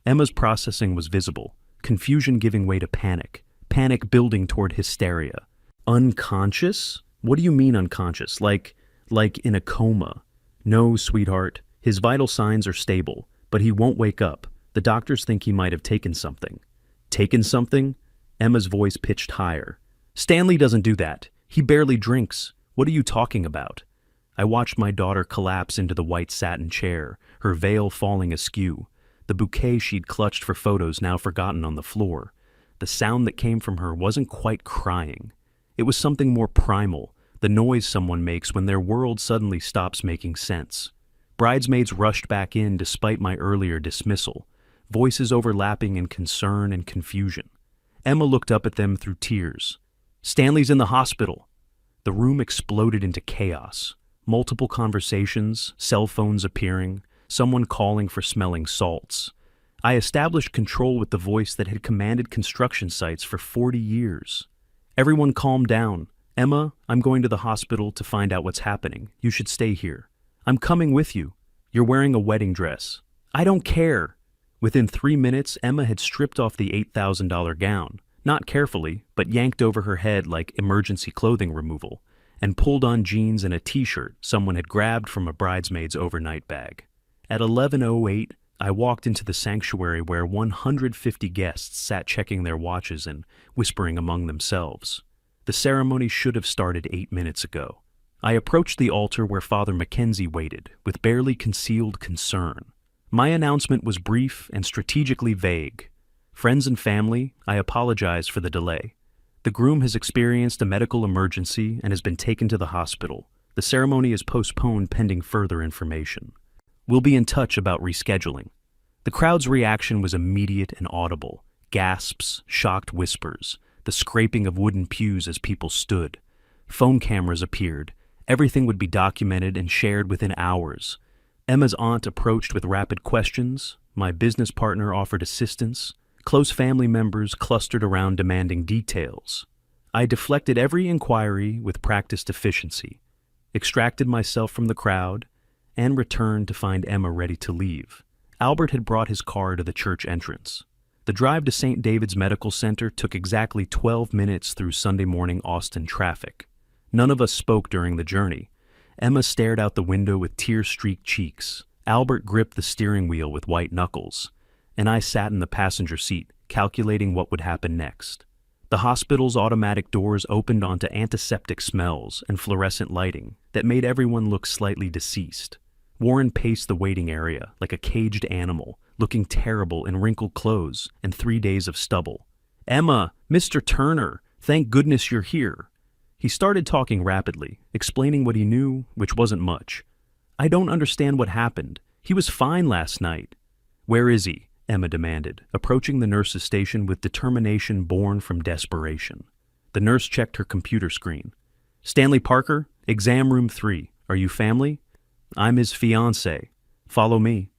Speaker 1: Emma's processing was visible, confusion giving way to panic, panic building toward hysteria. "Unconscious? What do you mean unconscious? Like in a coma?" "No, sweetheart. His vital signs are stable, but he won't wake up. The doctors think he might have taken something." "Taken something?" Emma's voice pitched higher. "Stanley doesn't do that. He barely drinks. What are you talking about?" I watched my daughter collapse into the white satin chair, her veil falling askew, the bouquet she'd clutched for photos now forgotten on the floor. The sound that came from her wasn't quite crying. It was something more primal, the noise someone makes when their world suddenly stops making sense. Bridesmaids rushed back in despite my earlier dismissal, voices overlapping in concern and confusion. Emma looked up at them through tears. "Stanley's in the hospital." The room exploded into chaos. Multiple conversations, cell phones appearing, someone calling for smelling salts. I established control with the voice that had commanded construction sites for 40 years. "Everyone calm down. Emma, I'm going to the hospital to find out what's happening. You should stay here. I'm coming with you. You're wearing a wedding dress." "I don't care." Within 3 minutes, Emma had stripped off the $8,000 gown, not carefully, but yanked over her head like emergency clothing removal, and pulled on jeans and a t-shirt someone had grabbed from a bridesmaid's overnight bag. At 11:08, I walked into the sanctuary where 150 guests sat checking their watches and whispering among themselves. The ceremony should have started 8 minutes ago. I approached the altar where Father Mackenzie waited, with barely concealed concern. My announcement was brief and strategically vague. "Friends and family, I apologize for the delay. The groom has experienced a medical emergency and has been taken to the hospital. The ceremony is postponed pending further information. We'll be in touch about rescheduling." The crowd's reaction was immediate and audible. Gasps, shocked whispers, the scraping of wooden pews as people stood. Phone cameras appeared. Everything would be documented and shared within hours. Emma's aunt approached with rapid questions. My business partner offered assistance. Close family members clustered around demanding details. I deflected every inquiry with practiced efficiency, extracted myself from the crowd, and returned to find Emma ready to leave. Albert had brought his car to the church entrance. The drive to St. David's Medical Center took exactly 12 minutes through Sunday morning Austin traffic. None of us spoke during the journey. Emma stared out the window with tear-streaked cheeks. Albert gripped the steering wheel with white knuckles, and I sat in the passenger seat, calculating what would happen next. The hospital's automatic doors opened onto antiseptic smells and fluorescent lighting that made everyone look slightly deceased. Warren paced the waiting area like a caged animal, looking terrible in wrinkled clothes and 3 days of stubble. "Emma, Mr. Turner, thank goodness you're here." He started talking rapidly, explaining what he knew, which wasn't much. "I don't understand what happened. He was fine last night." "Where is he?" Emma demanded, approaching the nurse's station with determination born from desperation. The nurse checked her computer screen. "Stanley Parker, exam room 3. Are you family?" "I'm his fiancé. Follow me."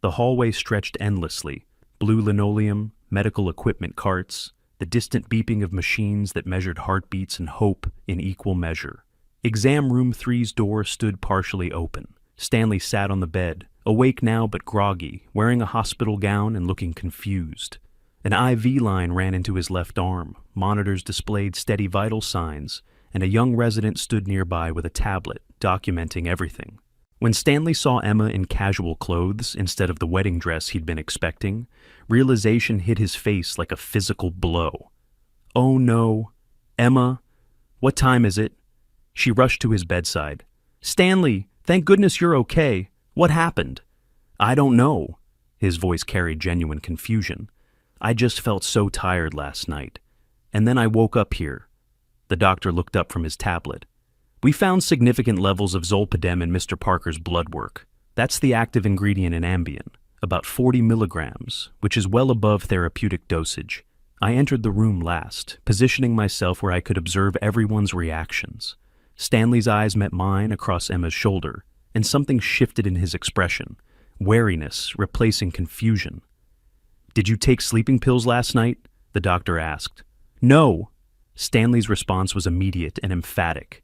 Speaker 1: The hallway stretched endlessly. Blue linoleum, medical equipment carts, the distant beeping of machines that measured heartbeats and hope in equal measure. Exam room 3's door stood partially open. Stanley sat on the bed, awake now but groggy, wearing a hospital gown and looking confused. An IV line ran into his left arm, monitors displayed steady vital signs, and a young resident stood nearby with a tablet, documenting everything. When Stanley saw Emma in casual clothes instead of the wedding dress he'd been expecting, realization hit his face like a physical blow. "Oh no. Emma, what time is it?" She rushed to his bedside. "Stanley, thank goodness you're okay. What happened?" "I don't know." His voice carried genuine confusion. "I just felt so tired last night. And then I woke up here." The doctor looked up from his tablet. "We found significant levels of zolpidem in Mr. Parker's blood work. That's the active ingredient in Ambien, about 40 milligrams, which is well above therapeutic dosage. I entered the room last, positioning myself where I could observe everyone's reactions. Stanley's eyes met mine across Emma's shoulder, and something shifted in his expression, wariness replacing confusion. "Did you take sleeping pills last night?" the doctor asked. "No." Stanley's response was immediate and emphatic.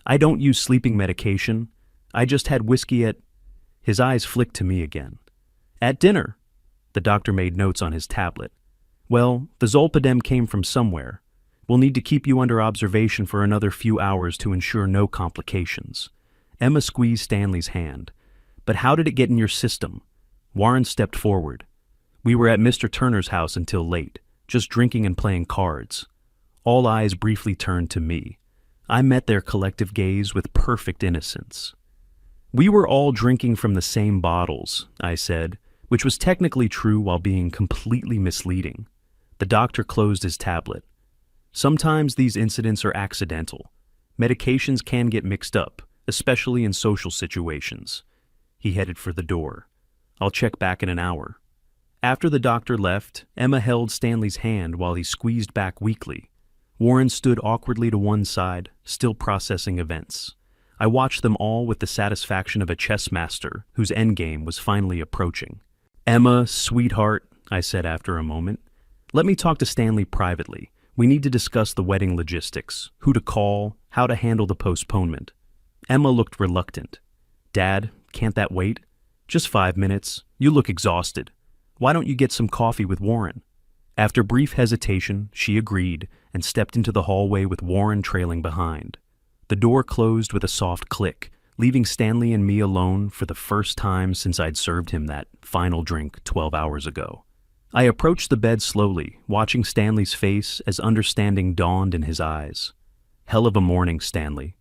Speaker 1: "I don't use sleeping medication. I just had whiskey at—" His eyes flicked to me again. "At dinner." The doctor made notes on his tablet. "Well, the zolpidem came from somewhere. We'll need to keep you under observation for another few hours to ensure no complications." Emma squeezed Stanley's hand. "But how did it get in your system?" Warren stepped forward. "We were at Mr. Turner's house until late, just drinking and playing cards." All eyes briefly turned to me. I met their collective gaze with perfect innocence. "We were all drinking from the same bottles," I said, which was technically true while being completely misleading. The doctor closed his tablet. "Sometimes these incidents are accidental. Medications can get mixed up, especially in social situations." He headed for the door. "I'll check back in an hour." After the doctor left, Emma held Stanley's hand while he squeezed back weakly. Warren stood awkwardly to one side, still processing events. I watched them all with the satisfaction of a chess master whose endgame was finally approaching. "Emma, sweetheart," I said after a moment, "let me talk to Stanley privately. We need to discuss the wedding logistics, who to call, how to handle the postponement." Emma looked reluctant. "Dad, can't that wait? Just 5 minutes. You look exhausted. Why don't you get some coffee with Warren?" After brief hesitation, she agreed and stepped into the hallway with Warren trailing behind. The door closed with a soft click, leaving Stanley and me alone for the first time since I'd served him that final drink 12 hours ago. I approached the bed slowly, watching Stanley's face as understanding dawned in his eyes. "Hell of a morning, Stanley."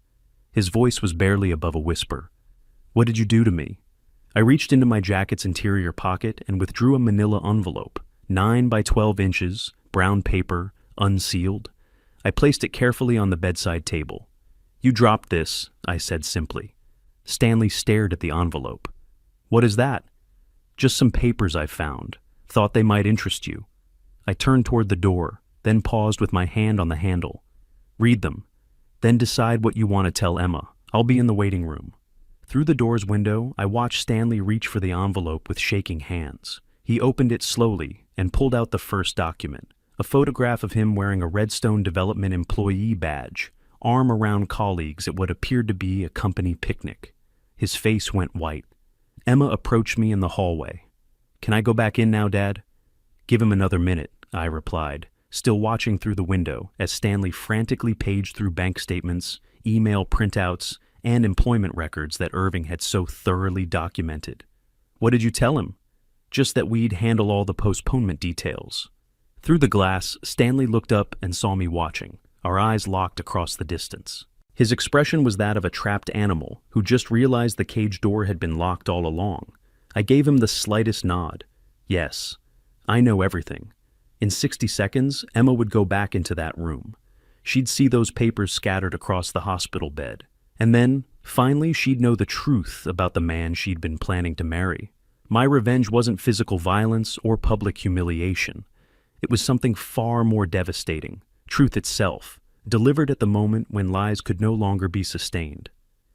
Speaker 1: His voice was barely above a whisper. "What did you do to me?" I reached into my jacket's interior pocket and withdrew a manila envelope, 9 by 12 inches, brown paper, unsealed. I placed it carefully on the bedside table. "You dropped this," I said simply. Stanley stared at the envelope. "What is that?" "Just some papers I found. Thought they might interest you." I turned toward the door, then paused with my hand on the handle. "Read them. Then decide what you want to tell Emma. I'll be in the waiting room." Through the door's window, I watched Stanley reach for the envelope with shaking hands. He opened it slowly and pulled out the first document, a photograph of him wearing a Redstone Development employee badge, arm around colleagues at what appeared to be a company picnic. His face went white. Emma approached me in the hallway. "Can I go back in now, Dad?" "Give him another minute," I replied, still watching through the window as Stanley frantically paged through bank statements, email printouts, and employment records that Irving had so thoroughly documented. "What did you tell him?" "Just that we'd handle all the postponement details." Through the glass, Stanley looked up and saw me watching, our eyes locked across the distance. His expression was that of a trapped animal who just realized the cage door had been locked all along. I gave him the slightest nod. "Yes, I know everything." In 60 seconds, Emma would go back into that room. She'd see those papers scattered across the hospital bed. And then, finally, she'd know the truth about the man she'd been planning to marry. My revenge wasn't physical violence or public humiliation. It was something far more devastating, truth itself, delivered at the moment when lies could no longer be sustained.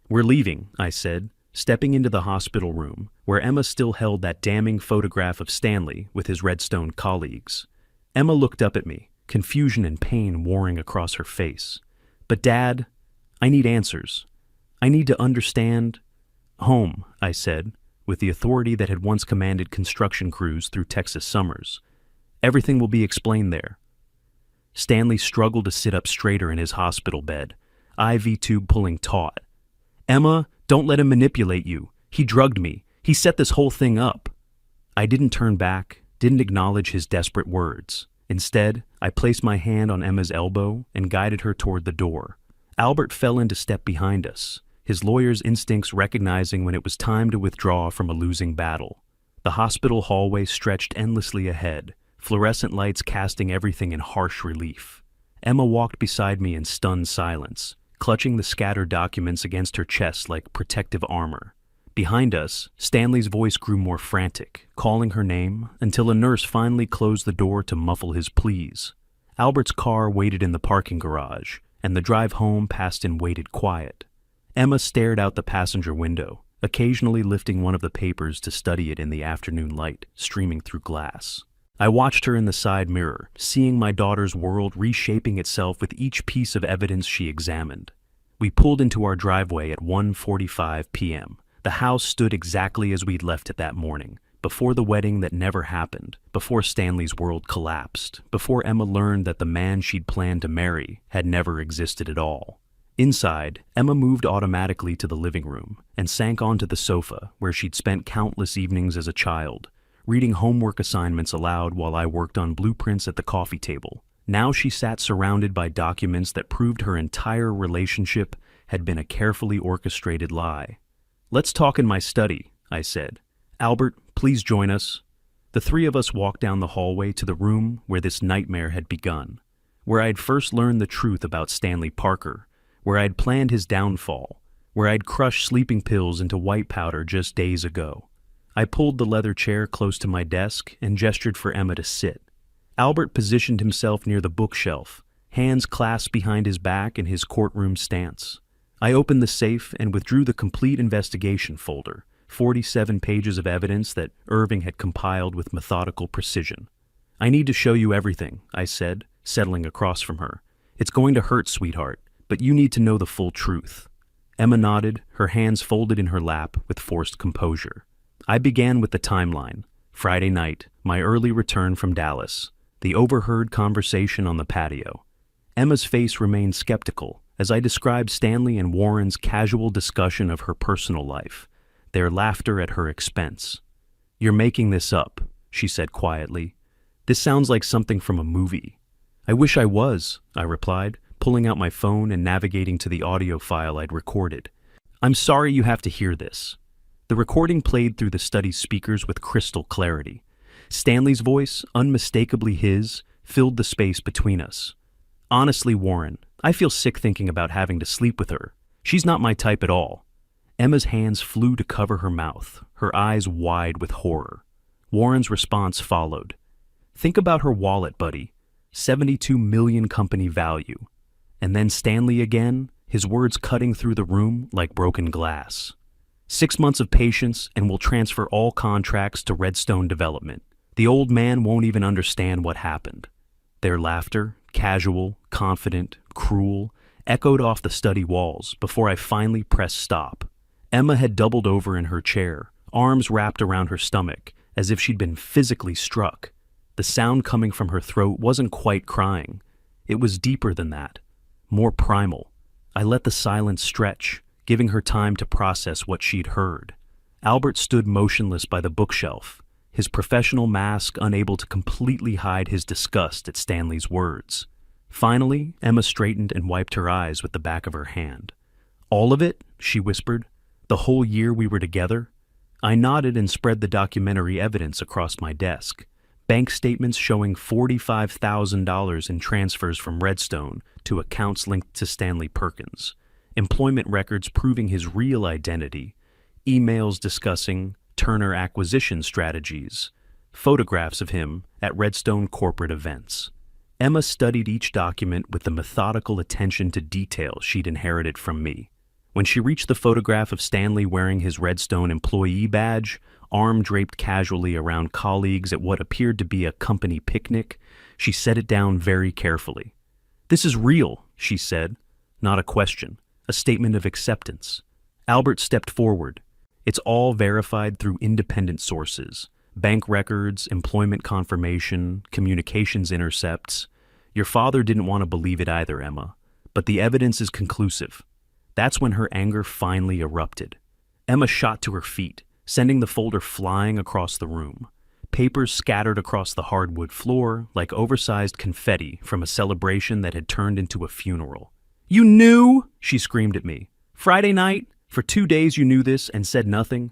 Speaker 1: "We're leaving," I said, stepping into the hospital room, where Emma still held that damning photograph of Stanley with his Redstone colleagues. Emma looked up at me, confusion and pain warring across her face. "But Dad, I need answers. I need to understand." "Home," I said, with the authority that had once commanded construction crews through Texas summers. "Everything will be explained there." Stanley struggled to sit up straighter in his hospital bed, IV tube pulling taut. "Emma, don't let him manipulate you. He drugged me. He set this whole thing up." I didn't turn back, didn't acknowledge his desperate words. Instead, I placed my hand on Emma's elbow and guided her toward the door. Albert fell into step behind us, his lawyer's instincts recognizing when it was time to withdraw from a losing battle. The hospital hallway stretched endlessly ahead, fluorescent lights casting everything in harsh relief. Emma walked beside me in stunned silence, clutching the scattered documents against her chest like protective armor. Behind us, Stanley's voice grew more frantic, calling her name, until a nurse finally closed the door to muffle his pleas. Albert's car waited in the parking garage, and the drive home passed in weighted quiet. Emma stared out the passenger window, occasionally lifting one of the papers to study it in the afternoon light streaming through glass. I watched her in the side mirror, seeing my daughter's world reshaping itself with each piece of evidence she examined. We pulled into our driveway at 1:45 p.m. The house stood exactly as we'd left it that morning, before the wedding that never happened, before Stanley's world collapsed, before Emma learned that the man she'd planned to marry had never existed at all. Inside, Emma moved automatically to the living room and sank onto the sofa where she'd spent countless evenings as a child, reading homework assignments aloud while I worked on blueprints at the coffee table. Now she sat surrounded by documents that proved her entire relationship had been a carefully orchestrated lie. "Let's talk in my study," I said. "Albert, please join us." The three of us walked down the hallway to the room where this nightmare had begun, where I'd first learned the truth about Stanley Parker, where I'd planned his downfall, where I'd crushed sleeping pills into white powder just days ago. I pulled the leather chair close to my desk and gestured for Emma to sit. Albert positioned himself near the bookshelf, hands clasped behind his back in his courtroom stance. I opened the safe and withdrew the complete investigation folder, 47 pages of evidence that Irving had compiled with methodical precision. "I need to show you everything," I said, settling across from her. "It's going to hurt, sweetheart, but you need to know the full truth." Emma nodded, her hands folded in her lap with forced composure. I began with the timeline. Friday night, my early return from Dallas, the overheard conversation on the patio. Emma's face remained skeptical as I described Stanley and Warren's casual discussion of her personal life, their laughter at her expense. "You're making this up," she said quietly. "This sounds like something from a movie." "I wish I was," I replied, pulling out my phone and navigating to the audio file I'd recorded. "I'm sorry you have to hear this." The recording played through the study's speakers with crystal clarity. Stanley's voice, unmistakably his, filled the space between us. "Honestly, Warren, I feel sick thinking about having to sleep with her. She's not my type at all." Emma's hands flew to cover her mouth, her eyes wide with horror. Warren's response followed. "Think about her wallet, buddy. 72 million company value." And then Stanley again, his words cutting through the room like broken glass. 6 months of patience and we'll transfer all contracts to Redstone Development. The old man won't even understand what happened." Their laughter, casual, confident, cruel, echoed off the study walls before I finally pressed stop. Emma had doubled over in her chair, arms wrapped around her stomach, as if she'd been physically struck. The sound coming from her throat wasn't quite crying. It was deeper than that, more primal. I let the silence stretch, giving her time to process what she'd heard. Albert stood motionless by the bookshelf, his professional mask unable to completely hide his disgust at Stanley's words. Finally, Emma straightened and wiped her eyes with the back of her hand. "All of it?" she whispered. "The whole year we were together?" I nodded and spread the documentary evidence across my desk. Bank statements showing $45,000 in transfers from Redstone to accounts linked to Stanley Perkins. Employment records proving his real identity. Emails discussing Turner acquisition strategies. Photographs of him at Redstone corporate events. Emma studied each document with the methodical attention to detail she'd inherited from me. When she reached the photograph of Stanley wearing his Redstone employee badge, arm draped casually around colleagues at what appeared to be a company picnic, she set it down very carefully. "This is real," she said. Not a question, a statement of acceptance. Albert stepped forward. "It's all verified through independent sources. Bank records, employment confirmation, communications intercepts. Your father didn't want to believe it either, Emma, but the evidence is conclusive." That's when her anger finally erupted. Emma shot to her feet, sending the folder flying across the room. Papers scattered across the hardwood floor like oversized confetti from a celebration that had turned into a funeral. "You knew?" she screamed at me. "Friday night? For 2 days you knew this and said nothing?"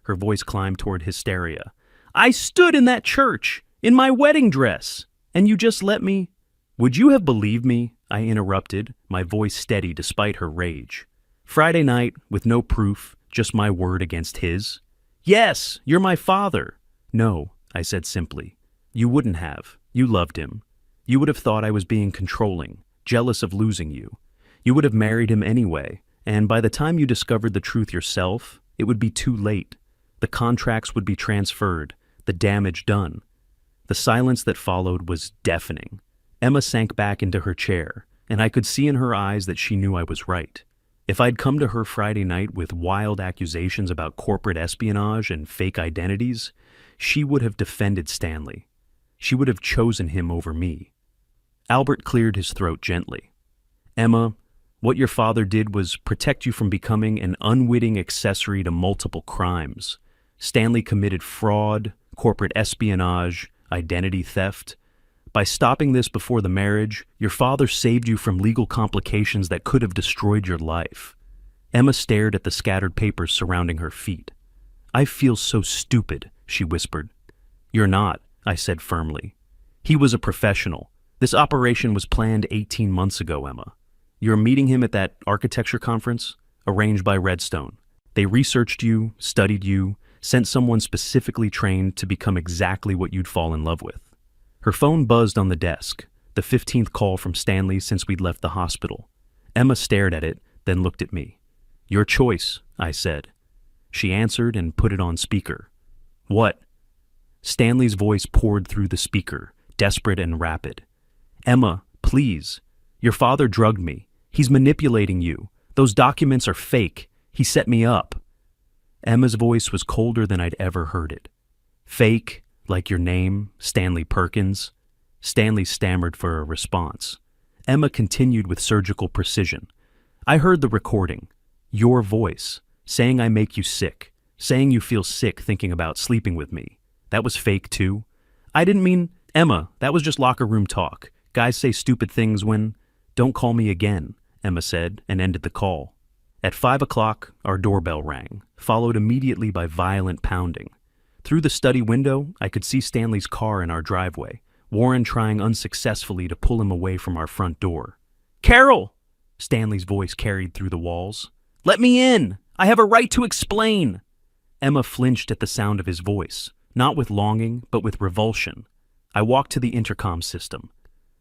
Speaker 1: Her voice climbed toward hysteria. "I stood in that church, in my wedding dress, and you just let me—" "Would you have believed me?" I interrupted, my voice steady despite her rage. "Friday night, with no proof, just my word against his?" "Yes, you're my father." "No," I said simply. "You wouldn't have. You loved him. You would have thought I was being controlling, jealous of losing you. You would have married him anyway, and by the time you discovered the truth yourself, it would be too late. The contracts would be transferred, the damage done." The silence that followed was deafening. Emma sank back into her chair, and I could see in her eyes that she knew I was right. If I'd come to her Friday night with wild accusations about corporate espionage and fake identities, she would have defended Stanley. She would have chosen him over me. Albert cleared his throat gently. "Emma, what your father did was protect you from becoming an unwitting accessory to multiple crimes. Stanley committed fraud, corporate espionage, identity theft. By stopping this before the marriage, your father saved you from legal complications that could have destroyed your life." Emma stared at the scattered papers surrounding her feet. "I feel so stupid," she whispered. "You're not," I said firmly. "He was a professional. This operation was planned 18 months ago, Emma. You're meeting him at that architecture conference, arranged by Redstone. They researched you, studied you, sent someone specifically trained to become exactly what you'd fall in love with." Her phone buzzed on the desk, the 15th call from Stanley since we'd left the hospital. Emma stared at it, then looked at me. "Your choice," I said. She answered and put it on speaker. "What?" Stanley's voice poured through the speaker, desperate and rapid. "Emma, please. Your father drugged me. He's manipulating you. Those documents are fake. He set me up." Emma's voice was colder than I'd ever heard it. "Fake? Like your name, Stanley Perkins?" Stanley stammered for a response. Emma continued with surgical precision. "I heard the recording. Your voice, saying I make you sick, saying you feel sick thinking about sleeping with me. That was fake too. I didn't mean—" "Emma, that was just locker room talk. Guys say stupid things when—" "Don't call me again," Emma said, and ended the call. At 5 o'clock, our doorbell rang, followed immediately by violent pounding. Through the study window, I could see Stanley's car in our driveway, Warren trying unsuccessfully to pull him away from our front door. "Carol!" Stanley's voice carried through the walls. "Let me in! I have a right to explain!" Emma flinched at the sound of his voice, not with longing, but with revulsion. I walked to the intercom system.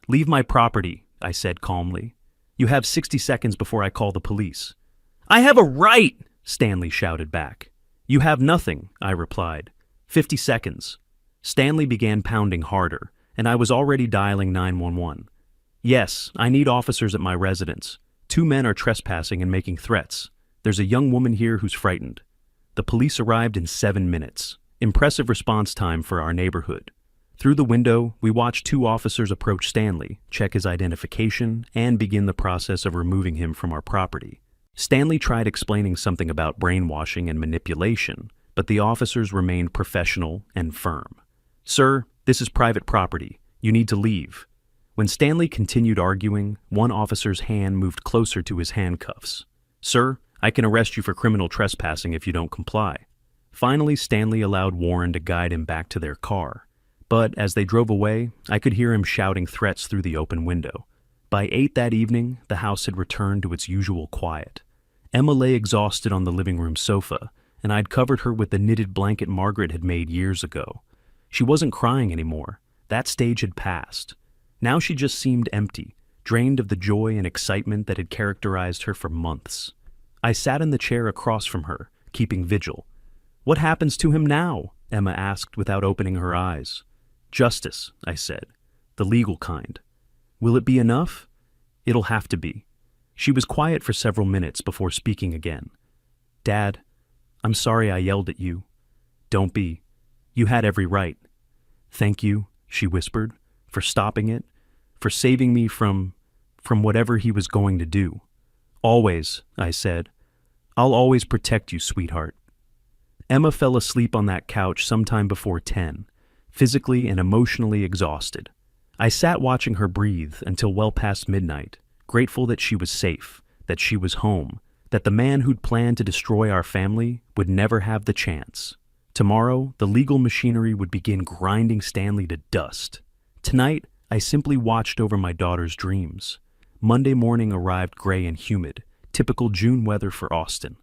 Speaker 1: "Leave my property," I said calmly. "You have 60 seconds before I call the police." "I have a right!" Stanley shouted back. "You have nothing," I replied. 50 seconds. Stanley began pounding harder, and I was already dialing 911. "Yes, I need officers at my residence. 2 men are trespassing and making threats. There's a young woman here who's frightened." The police arrived in 7 minutes. Impressive response time for our neighborhood. Through the window, we watched 2 officers approach Stanley, check his identification, and begin the process of removing him from our property. Stanley tried explaining something about brainwashing and manipulation, but the officers remained professional and firm. "Sir, this is private property. You need to leave." When Stanley continued arguing, one officer's hand moved closer to his handcuffs. "Sir, I can arrest you for criminal trespassing if you don't comply." Finally, Stanley allowed Warren to guide him back to their car. But as they drove away, I could hear him shouting threats through the open window. By 8 that evening, the house had returned to its usual quiet. Emma lay exhausted on the living room sofa, and I'd covered her with the knitted blanket Margaret had made years ago. She wasn't crying anymore. That stage had passed. Now she just seemed empty, drained of the joy and excitement that had characterized her for months. I sat in the chair across from her, keeping vigil. "What happens to him now?" Emma asked without opening her eyes. "Justice," I said. "The legal kind." "Will it be enough?" "It'll have to be." She was quiet for several minutes before speaking again. "Dad, I'm sorry I yelled at you." "Don't be. You had every right." "Thank you," she whispered, "for stopping it, for saving me from whatever he was going to do." "Always," I said. I'll always protect you, sweetheart. Emma fell asleep on that couch sometime before 10, physically and emotionally exhausted. I sat watching her breathe until well past midnight, grateful that she was safe, that she was home, that the man who'd planned to destroy our family would never have the chance. Tomorrow, the legal machinery would begin grinding Stanley to dust. Tonight, I simply watched over my daughter's dreams. Monday morning arrived gray and humid, typical June weather for Austin.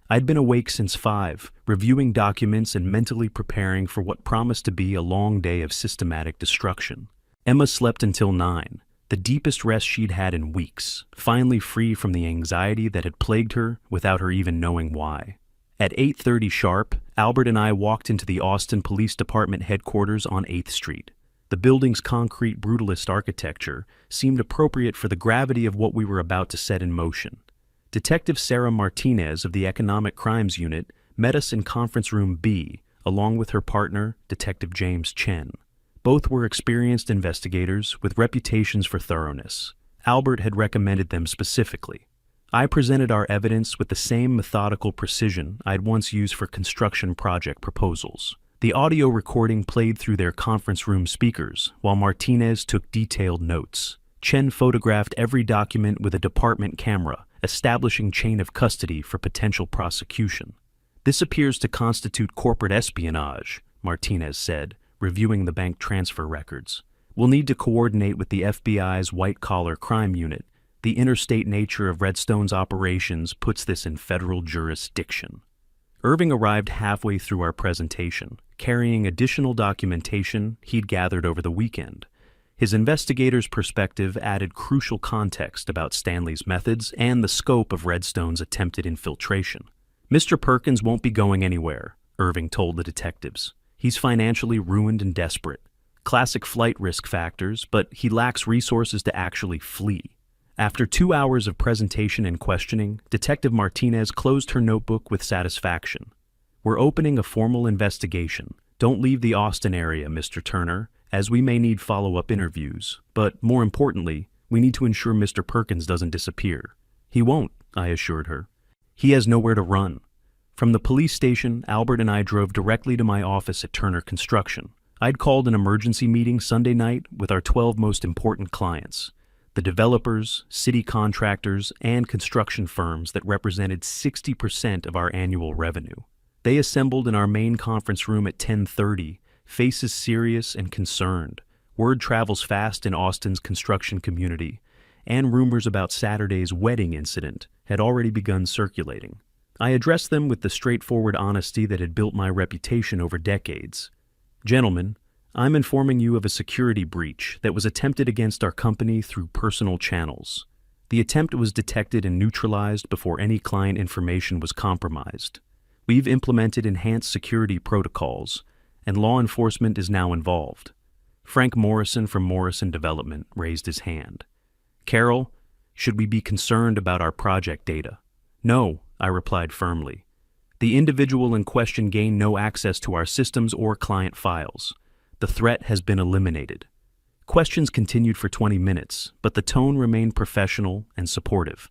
Speaker 1: I'd been awake since 5, reviewing documents and mentally preparing for what promised to be a long day of systematic destruction. Emma slept until 9, the deepest rest she'd had in weeks, finally free from the anxiety that had plagued her without her even knowing why. At 8:30 sharp, Albert and I walked into the Austin Police Department headquarters on 8th Street. The building's concrete brutalist architecture seemed appropriate for the gravity of what we were about to set in motion. Detective Sarah Martinez of the Economic Crimes Unit met us in Conference Room B, along with her partner, Detective James Chen. Both were experienced investigators with reputations for thoroughness. Albert had recommended them specifically. I presented our evidence with the same methodical precision I'd once used for construction project proposals. The audio recording played through their conference room speakers, while Martinez took detailed notes. Chen photographed every document with a department camera, establishing chain of custody for potential prosecution. This appears to constitute corporate espionage, Martinez said, reviewing the bank transfer records. We'll need to coordinate with the FBI's white-collar crime unit. The interstate nature of Redstone's operations puts this in federal jurisdiction. Irving arrived halfway through our presentation, carrying additional documentation he'd gathered over the weekend. His investigator's perspective added crucial context about Stanley's methods and the scope of Redstone's attempted infiltration. Mr. Perkins won't be going anywhere, Irving told the detectives. He's financially ruined and desperate. Classic flight risk factors, but he lacks resources to actually flee. After 2 hours of presentation and questioning, Detective Martinez closed her notebook with satisfaction. We're opening a formal investigation. Don't leave the Austin area, Mr. Turner, as we may need follow-up interviews. But more importantly, we need to ensure Mr. Perkins doesn't disappear. He won't, I assured her. He has nowhere to run. From the police station, Albert and I drove directly to my office at Turner Construction. I'd called an emergency meeting Sunday night with our 12 most important clients, the developers, city contractors, and construction firms that represented 60% of our annual revenue. They assembled in our main conference room at 10:30, faces serious and concerned. Word travels fast in Austin's construction community, and rumors about Saturday's wedding incident had already begun circulating. I addressed them with the straightforward honesty that had built my reputation over decades. Gentlemen, I'm informing you of a security breach that was attempted against our company through personal channels. The attempt was detected and neutralized before any client information was compromised. We've implemented enhanced security protocols, and law enforcement is now involved. Frank Morrison from Morrison Development raised his hand. Carol, should we be concerned about our project data? No, I replied firmly. The individual in question gained no access to our systems or client files. The threat has been eliminated. Questions continued for 20 minutes, but the tone remained professional and supportive.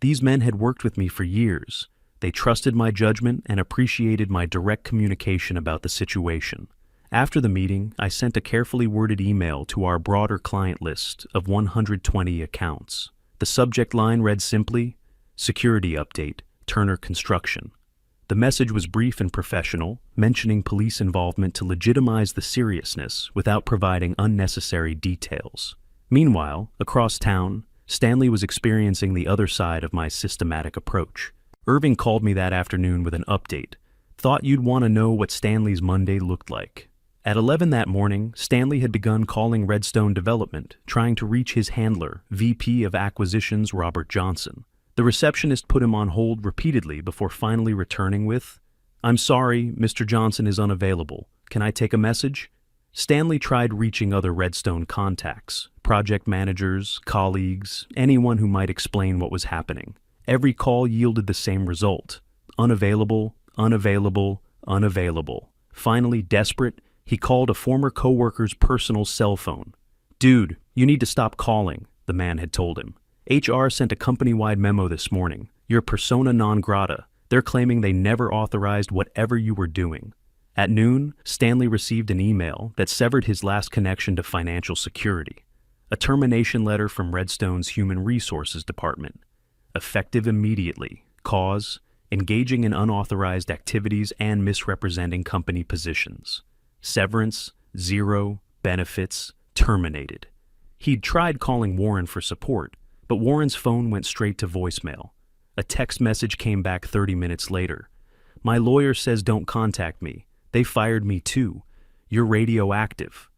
Speaker 1: These men had worked with me for years. They trusted my judgment and appreciated my direct communication about the situation. After the meeting, I sent a carefully worded email to our broader client list of 120 accounts. The subject line read simply, Security Update, Turner Construction. The message was brief and professional, mentioning police involvement to legitimize the seriousness without providing unnecessary details. Meanwhile, across town, Stanley was experiencing the other side of my systematic approach. Irving called me that afternoon with an update. Thought you'd want to know what Stanley's Monday looked like. At 11 that morning, Stanley had begun calling Redstone Development, trying to reach his handler, VP of Acquisitions Robert Johnson. The receptionist put him on hold repeatedly before finally returning with, "I'm sorry, Mr. Johnson is unavailable. Can I take a message?" Stanley tried reaching other Redstone contacts, project managers, colleagues, anyone who might explain what was happening. Every call yielded the same result. Unavailable, unavailable, unavailable. Finally, desperate, he called a former coworker's personal cell phone. "Dude, you need to stop calling," the man had told him. "HR sent a company-wide memo this morning. You're persona non grata. They're claiming they never authorized whatever you were doing. At noon, Stanley received an email that severed his last connection to financial security. A termination letter from Redstone's Human Resources Department. Effective immediately. Cause: engaging in unauthorized activities and misrepresenting company positions. Severance: 0. Benefits: terminated. He'd tried calling Warren for support, but Warren's phone went straight to voicemail. A text message came back 30 minutes later. "My lawyer says don't contact me. They fired me too. You're radioactive."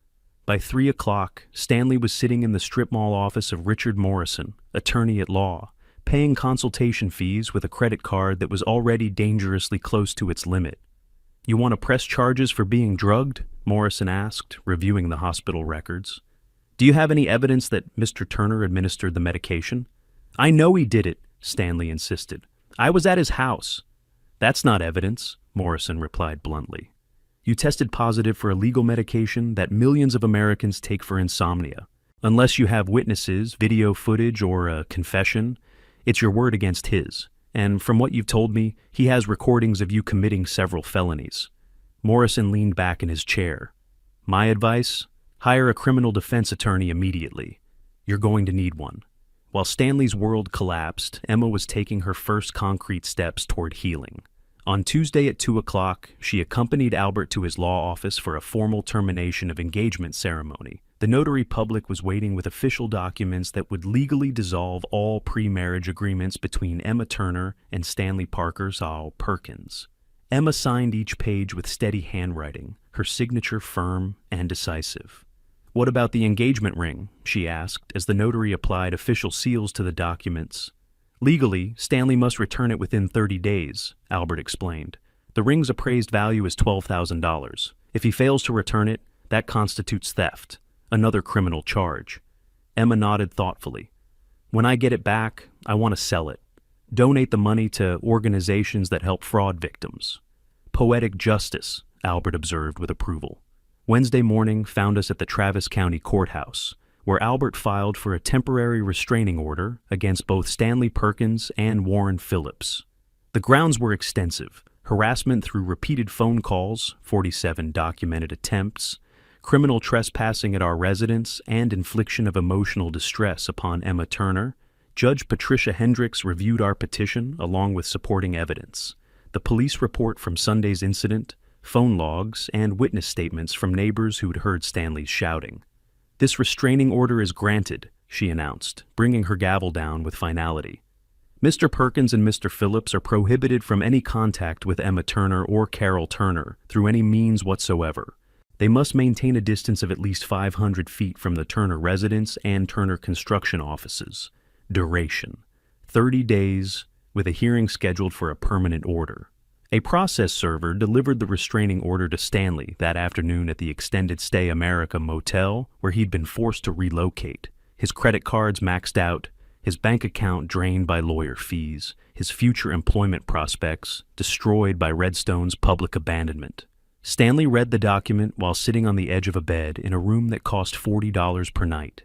Speaker 1: By 3 o'clock, Stanley was sitting in the strip mall office of Richard Morrison, attorney at law, paying consultation fees with a credit card that was already dangerously close to its limit. "You want to press charges for being drugged?" Morrison asked, reviewing the hospital records. "Do you have any evidence that Mr. Turner administered the medication?" "I know he did it," Stanley insisted. "I was at his house." "That's not evidence," Morrison replied bluntly. "You tested positive for a legal medication that millions of Americans take for insomnia. Unless you have witnesses, video footage, or a confession, it's your word against his. And from what you've told me, he has recordings of you committing several felonies." Morrison leaned back in his chair. "My advice? Hire a criminal defense attorney immediately. You're going to need one." While Stanley's world collapsed, Emma was taking her first concrete steps toward healing. On Tuesday at 2 o'clock, she accompanied Albert to his law office for a formal termination of engagement ceremony. The notary public was waiting with official documents that would legally dissolve all pre-marriage agreements between Emma Turner and Stanley Parker Zal Perkins. Emma signed each page with steady handwriting, her signature firm and decisive. "What about the engagement ring?" she asked, as the notary applied official seals to the documents. "Legally, Stanley must return it within 30 days, Albert explained. "The ring's appraised value is $12,000. If he fails to return it, that constitutes theft, another criminal charge." Emma nodded thoughtfully. "When I get it back, I want to sell it. Donate the money to organizations that help fraud victims." "Poetic justice," Albert observed with approval. Wednesday morning found us at the Travis County Courthouse, where Albert filed for a temporary restraining order against both Stanley Perkins and Warren Phillips. The grounds were extensive: harassment through repeated phone calls, 47 documented attempts, criminal trespassing at our residence, and infliction of emotional distress upon Emma Turner. Judge Patricia Hendricks reviewed our petition along with supporting evidence. The police report from Sunday's incident, phone logs, and witness statements from neighbors who'd heard Stanley's shouting. "This restraining order is granted," she announced, bringing her gavel down with finality. "Mr. Perkins and Mr. Phillips are prohibited from any contact with Emma Turner or Carol Turner through any means whatsoever. They must maintain a distance of at least 500 feet from the Turner residence and Turner construction offices. Duration: 30 days, with a hearing scheduled for a permanent order." A process server delivered the restraining order to Stanley that afternoon at the Extended Stay America motel, where he'd been forced to relocate. His credit cards maxed out, his bank account drained by lawyer fees, his future employment prospects destroyed by Redstone's public abandonment. Stanley read the document while sitting on the edge of a bed in a room that cost $40 per night.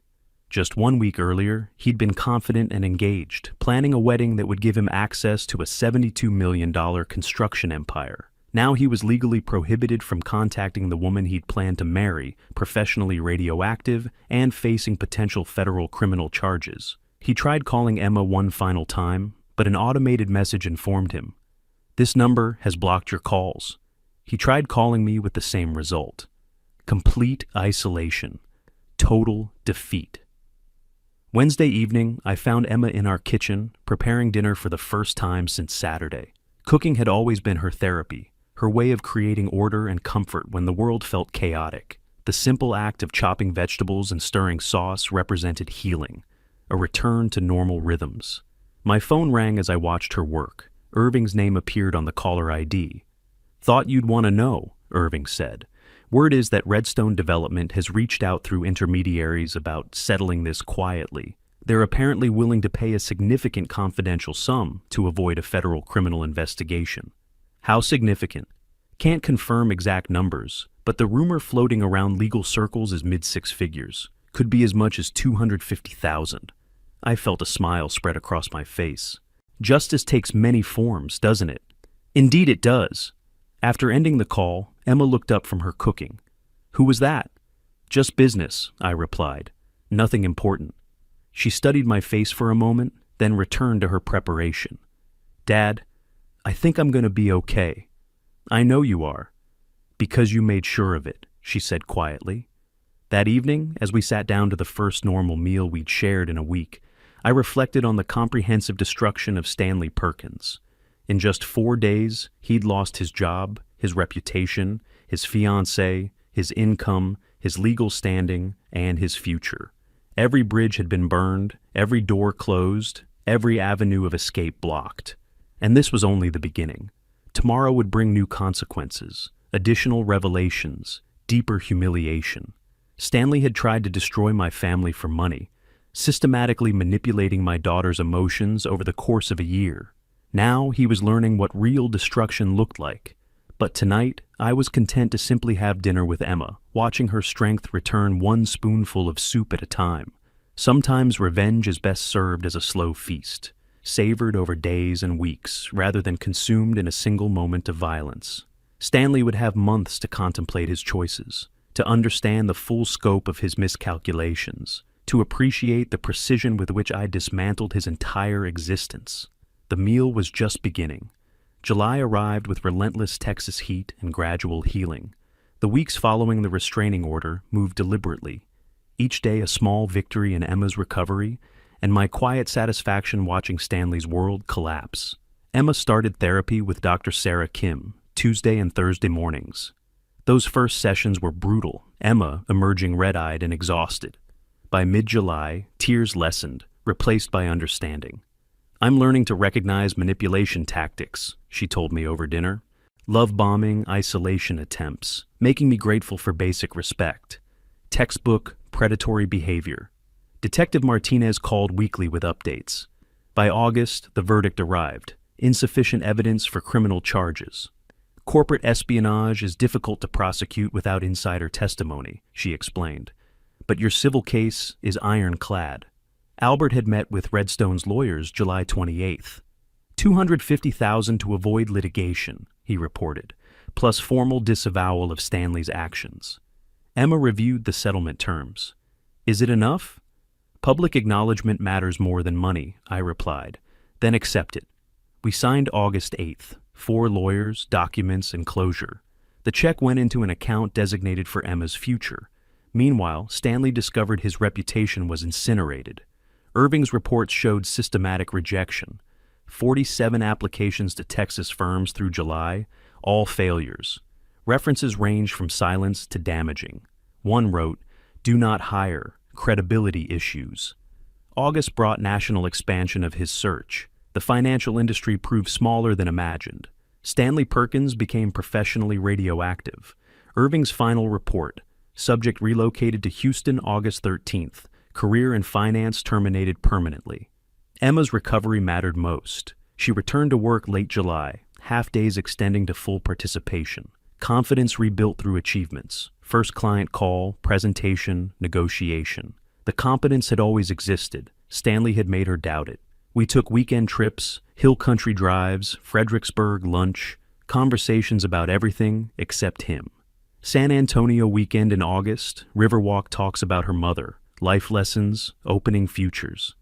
Speaker 1: Just 1 week earlier, he'd been confident and engaged, planning a wedding that would give him access to a $72 million construction empire. Now he was legally prohibited from contacting the woman he'd planned to marry, professionally radioactive, and facing potential federal criminal charges. He tried calling Emma one final time, but an automated message informed him, "This number has blocked your calls." He tried calling me with the same result. Complete isolation. Total defeat. Wednesday evening, I found Emma in our kitchen, preparing dinner for the first time since Saturday. Cooking had always been her therapy, her way of creating order and comfort when the world felt chaotic. The simple act of chopping vegetables and stirring sauce represented healing, a return to normal rhythms. My phone rang as I watched her work. Irving's name appeared on the caller ID. "Thought you'd want to know," Irving said. "Word is that Redstone Development has reached out through intermediaries about settling this quietly. They're apparently willing to pay a significant confidential sum to avoid a federal criminal investigation." "How significant?" "Can't confirm exact numbers, but the rumor floating around legal circles is mid-six figures. Could be as much as 250,000. I felt a smile spread across my face. "Justice takes many forms, doesn't it? Indeed it does. After ending the call, Emma looked up from her cooking. Who was that? Just business, I replied. Nothing important. She studied my face for a moment, then returned to her preparation. Dad, I think I'm going to be okay. I know you are. Because you made sure of it, she said quietly. That evening, as we sat down to the first normal meal we'd shared in a week, I reflected on the comprehensive destruction of Stanley Perkins. In just 4 days, he'd lost his job, his reputation, his fiancé, his income, his legal standing, and his future. Every bridge had been burned, every door closed, every avenue of escape blocked. And this was only the beginning. Tomorrow would bring new consequences, additional revelations, deeper humiliation. Stanley had tried to destroy my family for money, systematically manipulating my daughter's emotions over the course of a year. Now he was learning what real destruction looked like. But tonight, I was content to simply have dinner with Emma, watching her strength return one spoonful of soup at a time. Sometimes revenge is best served as a slow feast, savored over days and weeks rather than consumed in a single moment of violence. Stanley would have months to contemplate his choices, to understand the full scope of his miscalculations, to appreciate the precision with which I dismantled his entire existence. The meal was just beginning. July arrived with relentless Texas heat and gradual healing. The weeks following the restraining order moved deliberately, each day a small victory in Emma's recovery, and my quiet satisfaction watching Stanley's world collapse. Emma started therapy with Dr. Sarah Kim, Tuesday and Thursday mornings. Those first sessions were brutal, Emma emerging red-eyed and exhausted. By mid-July, tears lessened, replaced by understanding. I'm learning to recognize manipulation tactics, she told me over dinner. Love bombing, isolation attempts, making me grateful for basic respect. Textbook, predatory behavior. Detective Martinez called weekly with updates. By August, the verdict arrived. Insufficient evidence for criminal charges. Corporate espionage is difficult to prosecute without insider testimony, she explained. But your civil case is ironclad. Albert had met with Redstone's lawyers July 28th. $250,000 to avoid litigation, he reported, plus formal disavowal of Stanley's actions. Emma reviewed the settlement terms. Is it enough? Public acknowledgement matters more than money, I replied. Then accept it. We signed August 8th. 4 lawyers, documents, and closure. The check went into an account designated for Emma's future. Meanwhile, Stanley discovered his reputation was incinerated. Irving's reports showed systematic rejection. 47 applications to Texas firms through July, all failures. References range from silence to damaging. One wrote, "Do not hire, credibility issues." August brought national expansion of his search. The financial industry proved smaller than imagined. Stanley Perkins became professionally radioactive. Irving's final report, subject relocated to Houston August 13th. Career in finance terminated permanently. Emma's recovery mattered most. She returned to work late July, half-days extending to full participation. Confidence rebuilt through achievements. First client call, presentation, negotiation. The competence had always existed. Stanley had made her doubt it. We took weekend trips, hill country drives, Fredericksburg lunch, conversations about everything except him. San Antonio weekend in August, Riverwalk talks about her mother. Life lessons, opening futures.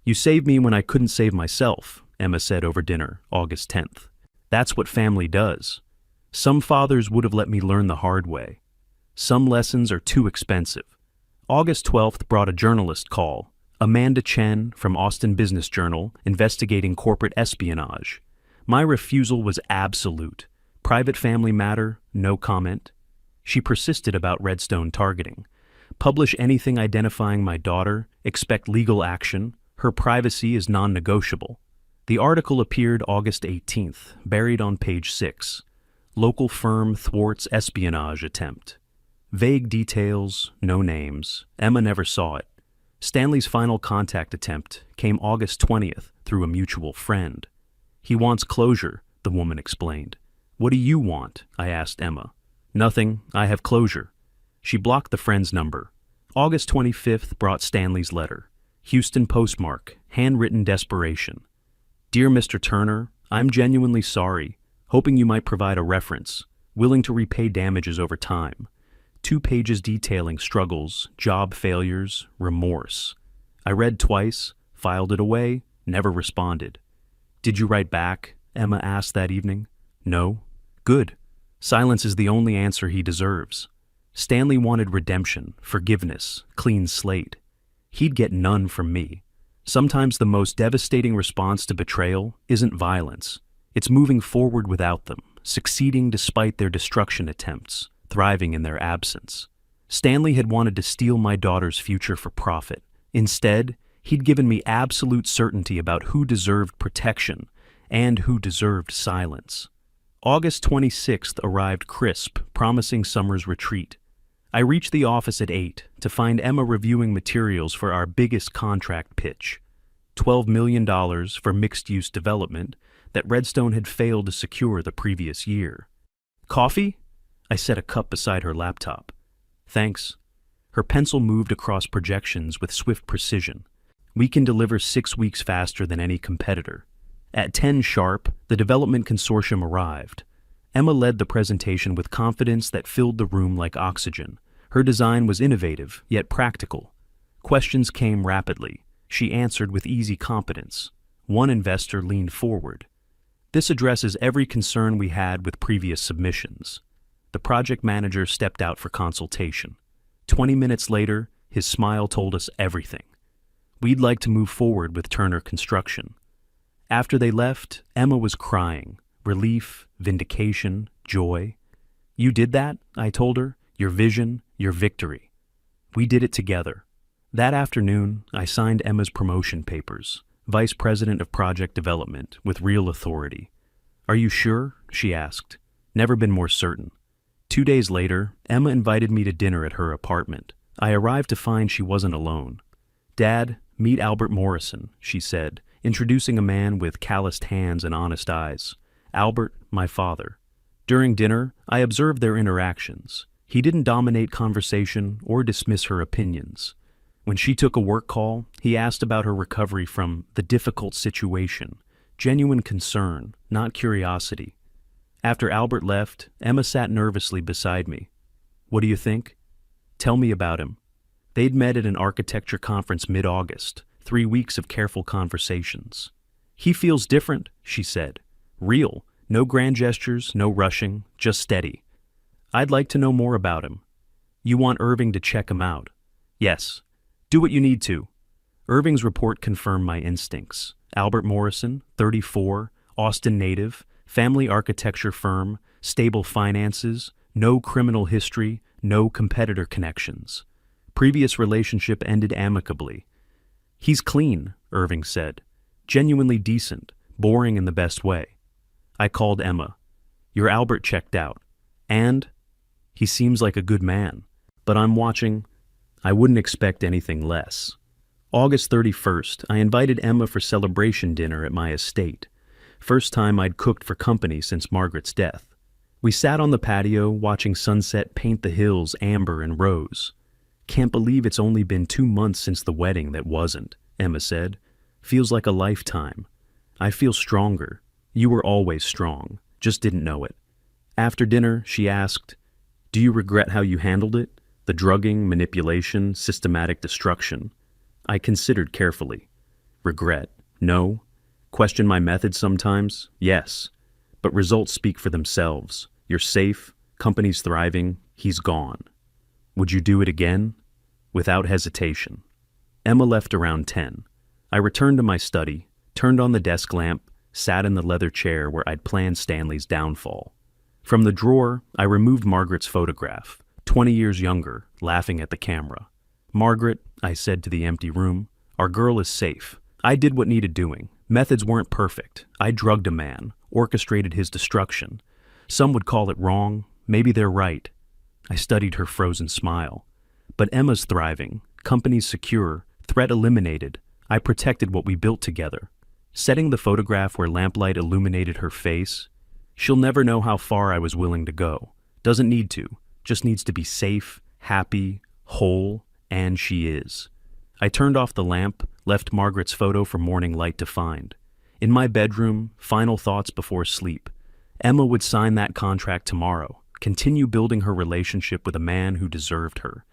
Speaker 1: You saved me when I couldn't save myself, Emma said over dinner, August 10th. That's what family does. Some fathers would have let me learn the hard way. Some lessons are too expensive. August 12th brought a journalist call. Amanda Chen from Austin Business Journal investigating corporate espionage. My refusal was absolute. Private family matter, no comment. She persisted about Redstone targeting. Publish anything identifying my daughter, expect legal action, her privacy is non-negotiable. The article appeared August 18th, buried on page 6. Local firm thwarts espionage attempt. Vague details, no names. Emma never saw it. Stanley's final contact attempt came August 20th through a mutual friend. He wants closure, the woman explained. What do you want? I asked Emma. Nothing, I have closure. She blocked the friend's number. August 25th brought Stanley's letter. Houston postmark, handwritten desperation. Dear Mr. Turner, I'm genuinely sorry. hoping you might provide a reference, willing to repay damages over time. 2 pages detailing struggles, job failures, remorse. I read twice, filed it away, never responded. Did you write back? Emma asked that evening. No. Good. Silence is the only answer he deserves. Stanley wanted redemption, forgiveness, clean slate. He'd get none from me. Sometimes the most devastating response to betrayal isn't violence. It's moving forward without them, succeeding despite their destruction attempts, thriving in their absence. Stanley had wanted to steal my daughter's future for profit. Instead, he'd given me absolute certainty about who deserved protection and who deserved silence. August 26th arrived crisp, promising summer's retreat. I reached the office at 8 to find Emma reviewing materials for our biggest contract pitch, $12 million for mixed-use development that Redstone had failed to secure the previous year. Coffee? I set a cup beside her laptop. Thanks. Her pencil moved across projections with swift precision. We can deliver 6 weeks faster than any competitor. At 10 sharp, the development consortium arrived. Emma led the presentation with confidence that filled the room like oxygen. Her design was innovative, yet practical. Questions came rapidly. She answered with easy competence. One investor leaned forward. This addresses every concern we had with previous submissions. The project manager stepped out for consultation. 20 minutes later, his smile told us everything. We'd like to move forward with Turner Construction. After they left, Emma was crying. Relief, vindication, joy. You did that, I told her. Your vision, your victory. We did it together. That afternoon, I signed Emma's promotion papers, Vice President of Project Development, with real authority. Are you sure? She asked. Never been more certain. 2 days later, Emma invited me to dinner at her apartment. I arrived to find she wasn't alone. Dad, meet Albert Morrison, she said, introducing a man with calloused hands and honest eyes. Albert, my father. During dinner, I observed their interactions. He didn't dominate conversation or dismiss her opinions. When she took a work call, he asked about her recovery from the difficult situation, genuine concern, not curiosity. After Albert left, Emma sat nervously beside me. What do you think? Tell me about him. They'd met at an architecture conference mid-August, 3 weeks of careful conversations. He feels different, she said. Real, no grand gestures, no rushing, just steady. I'd like to know more about him. You want Irving to check him out? Yes. Do what you need to. Irving's report confirmed my instincts. Albert Morrison, 34, Austin native, family architecture firm, stable finances, no criminal history, no competitor connections. Previous relationship ended amicably. He's clean, Irving said. Genuinely decent, boring in the best way. I called Emma. Your Albert checked out. And? He seems like a good man. But I'm watching. I wouldn't expect anything less. August 31st, I invited Emma for celebration dinner at my estate. First time I'd cooked for company since Margaret's death. We sat on the patio watching sunset paint the hills amber and rose. Can't believe it's only been 2 months since the wedding that wasn't, Emma said. Feels like a lifetime. I feel stronger. You were always strong, just didn't know it. After dinner, she asked, do you regret how you handled it? The drugging, manipulation, systematic destruction. I considered carefully. Regret? No. Question my methods sometimes? Yes. But results speak for themselves. You're safe, company's thriving, he's gone. Would you do it again? Without hesitation. Emma left around 10. I returned to my study, turned on the desk lamp, sat in the leather chair where I'd planned Stanley's downfall. From the drawer, I removed Margaret's photograph, 20 years younger, laughing at the camera. Margaret, I said to the empty room, our girl is safe. I did what needed doing. Methods weren't perfect. I drugged a man, orchestrated his destruction. Some would call it wrong. Maybe they're right. I studied her frozen smile. But Emma's thriving, company's secure, threat eliminated. I protected what we built together. Setting the photograph where lamplight illuminated her face, she'll never know how far I was willing to go. Doesn't need to, just needs to be safe, happy, whole, and she is. I turned off the lamp, left Margaret's photo for morning light to find. In my bedroom, final thoughts before sleep. Emma would sign that contract tomorrow, continue building her relationship with a man who deserved her,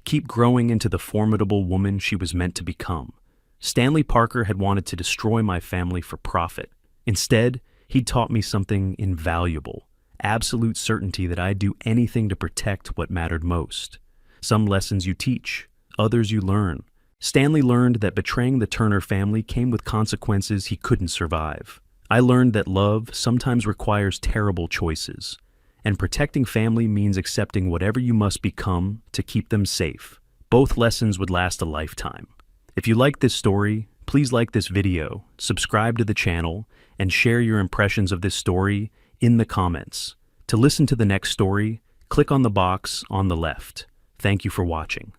Speaker 1: keep growing into the formidable woman she was meant to become. Stanley Parker had wanted to destroy my family for profit. Instead, he'd taught me something invaluable, absolute certainty that I'd do anything to protect what mattered most. Some lessons you teach, others you learn. Stanley learned that betraying the Turner family came with consequences he couldn't survive. I learned that love sometimes requires terrible choices, and protecting family means accepting whatever you must become to keep them safe. Both lessons would last a lifetime. If you like this story, please like this video, subscribe to the channel, and share your impressions of this story in the comments. To listen to the next story, click on the box on the left. Thank you for watching.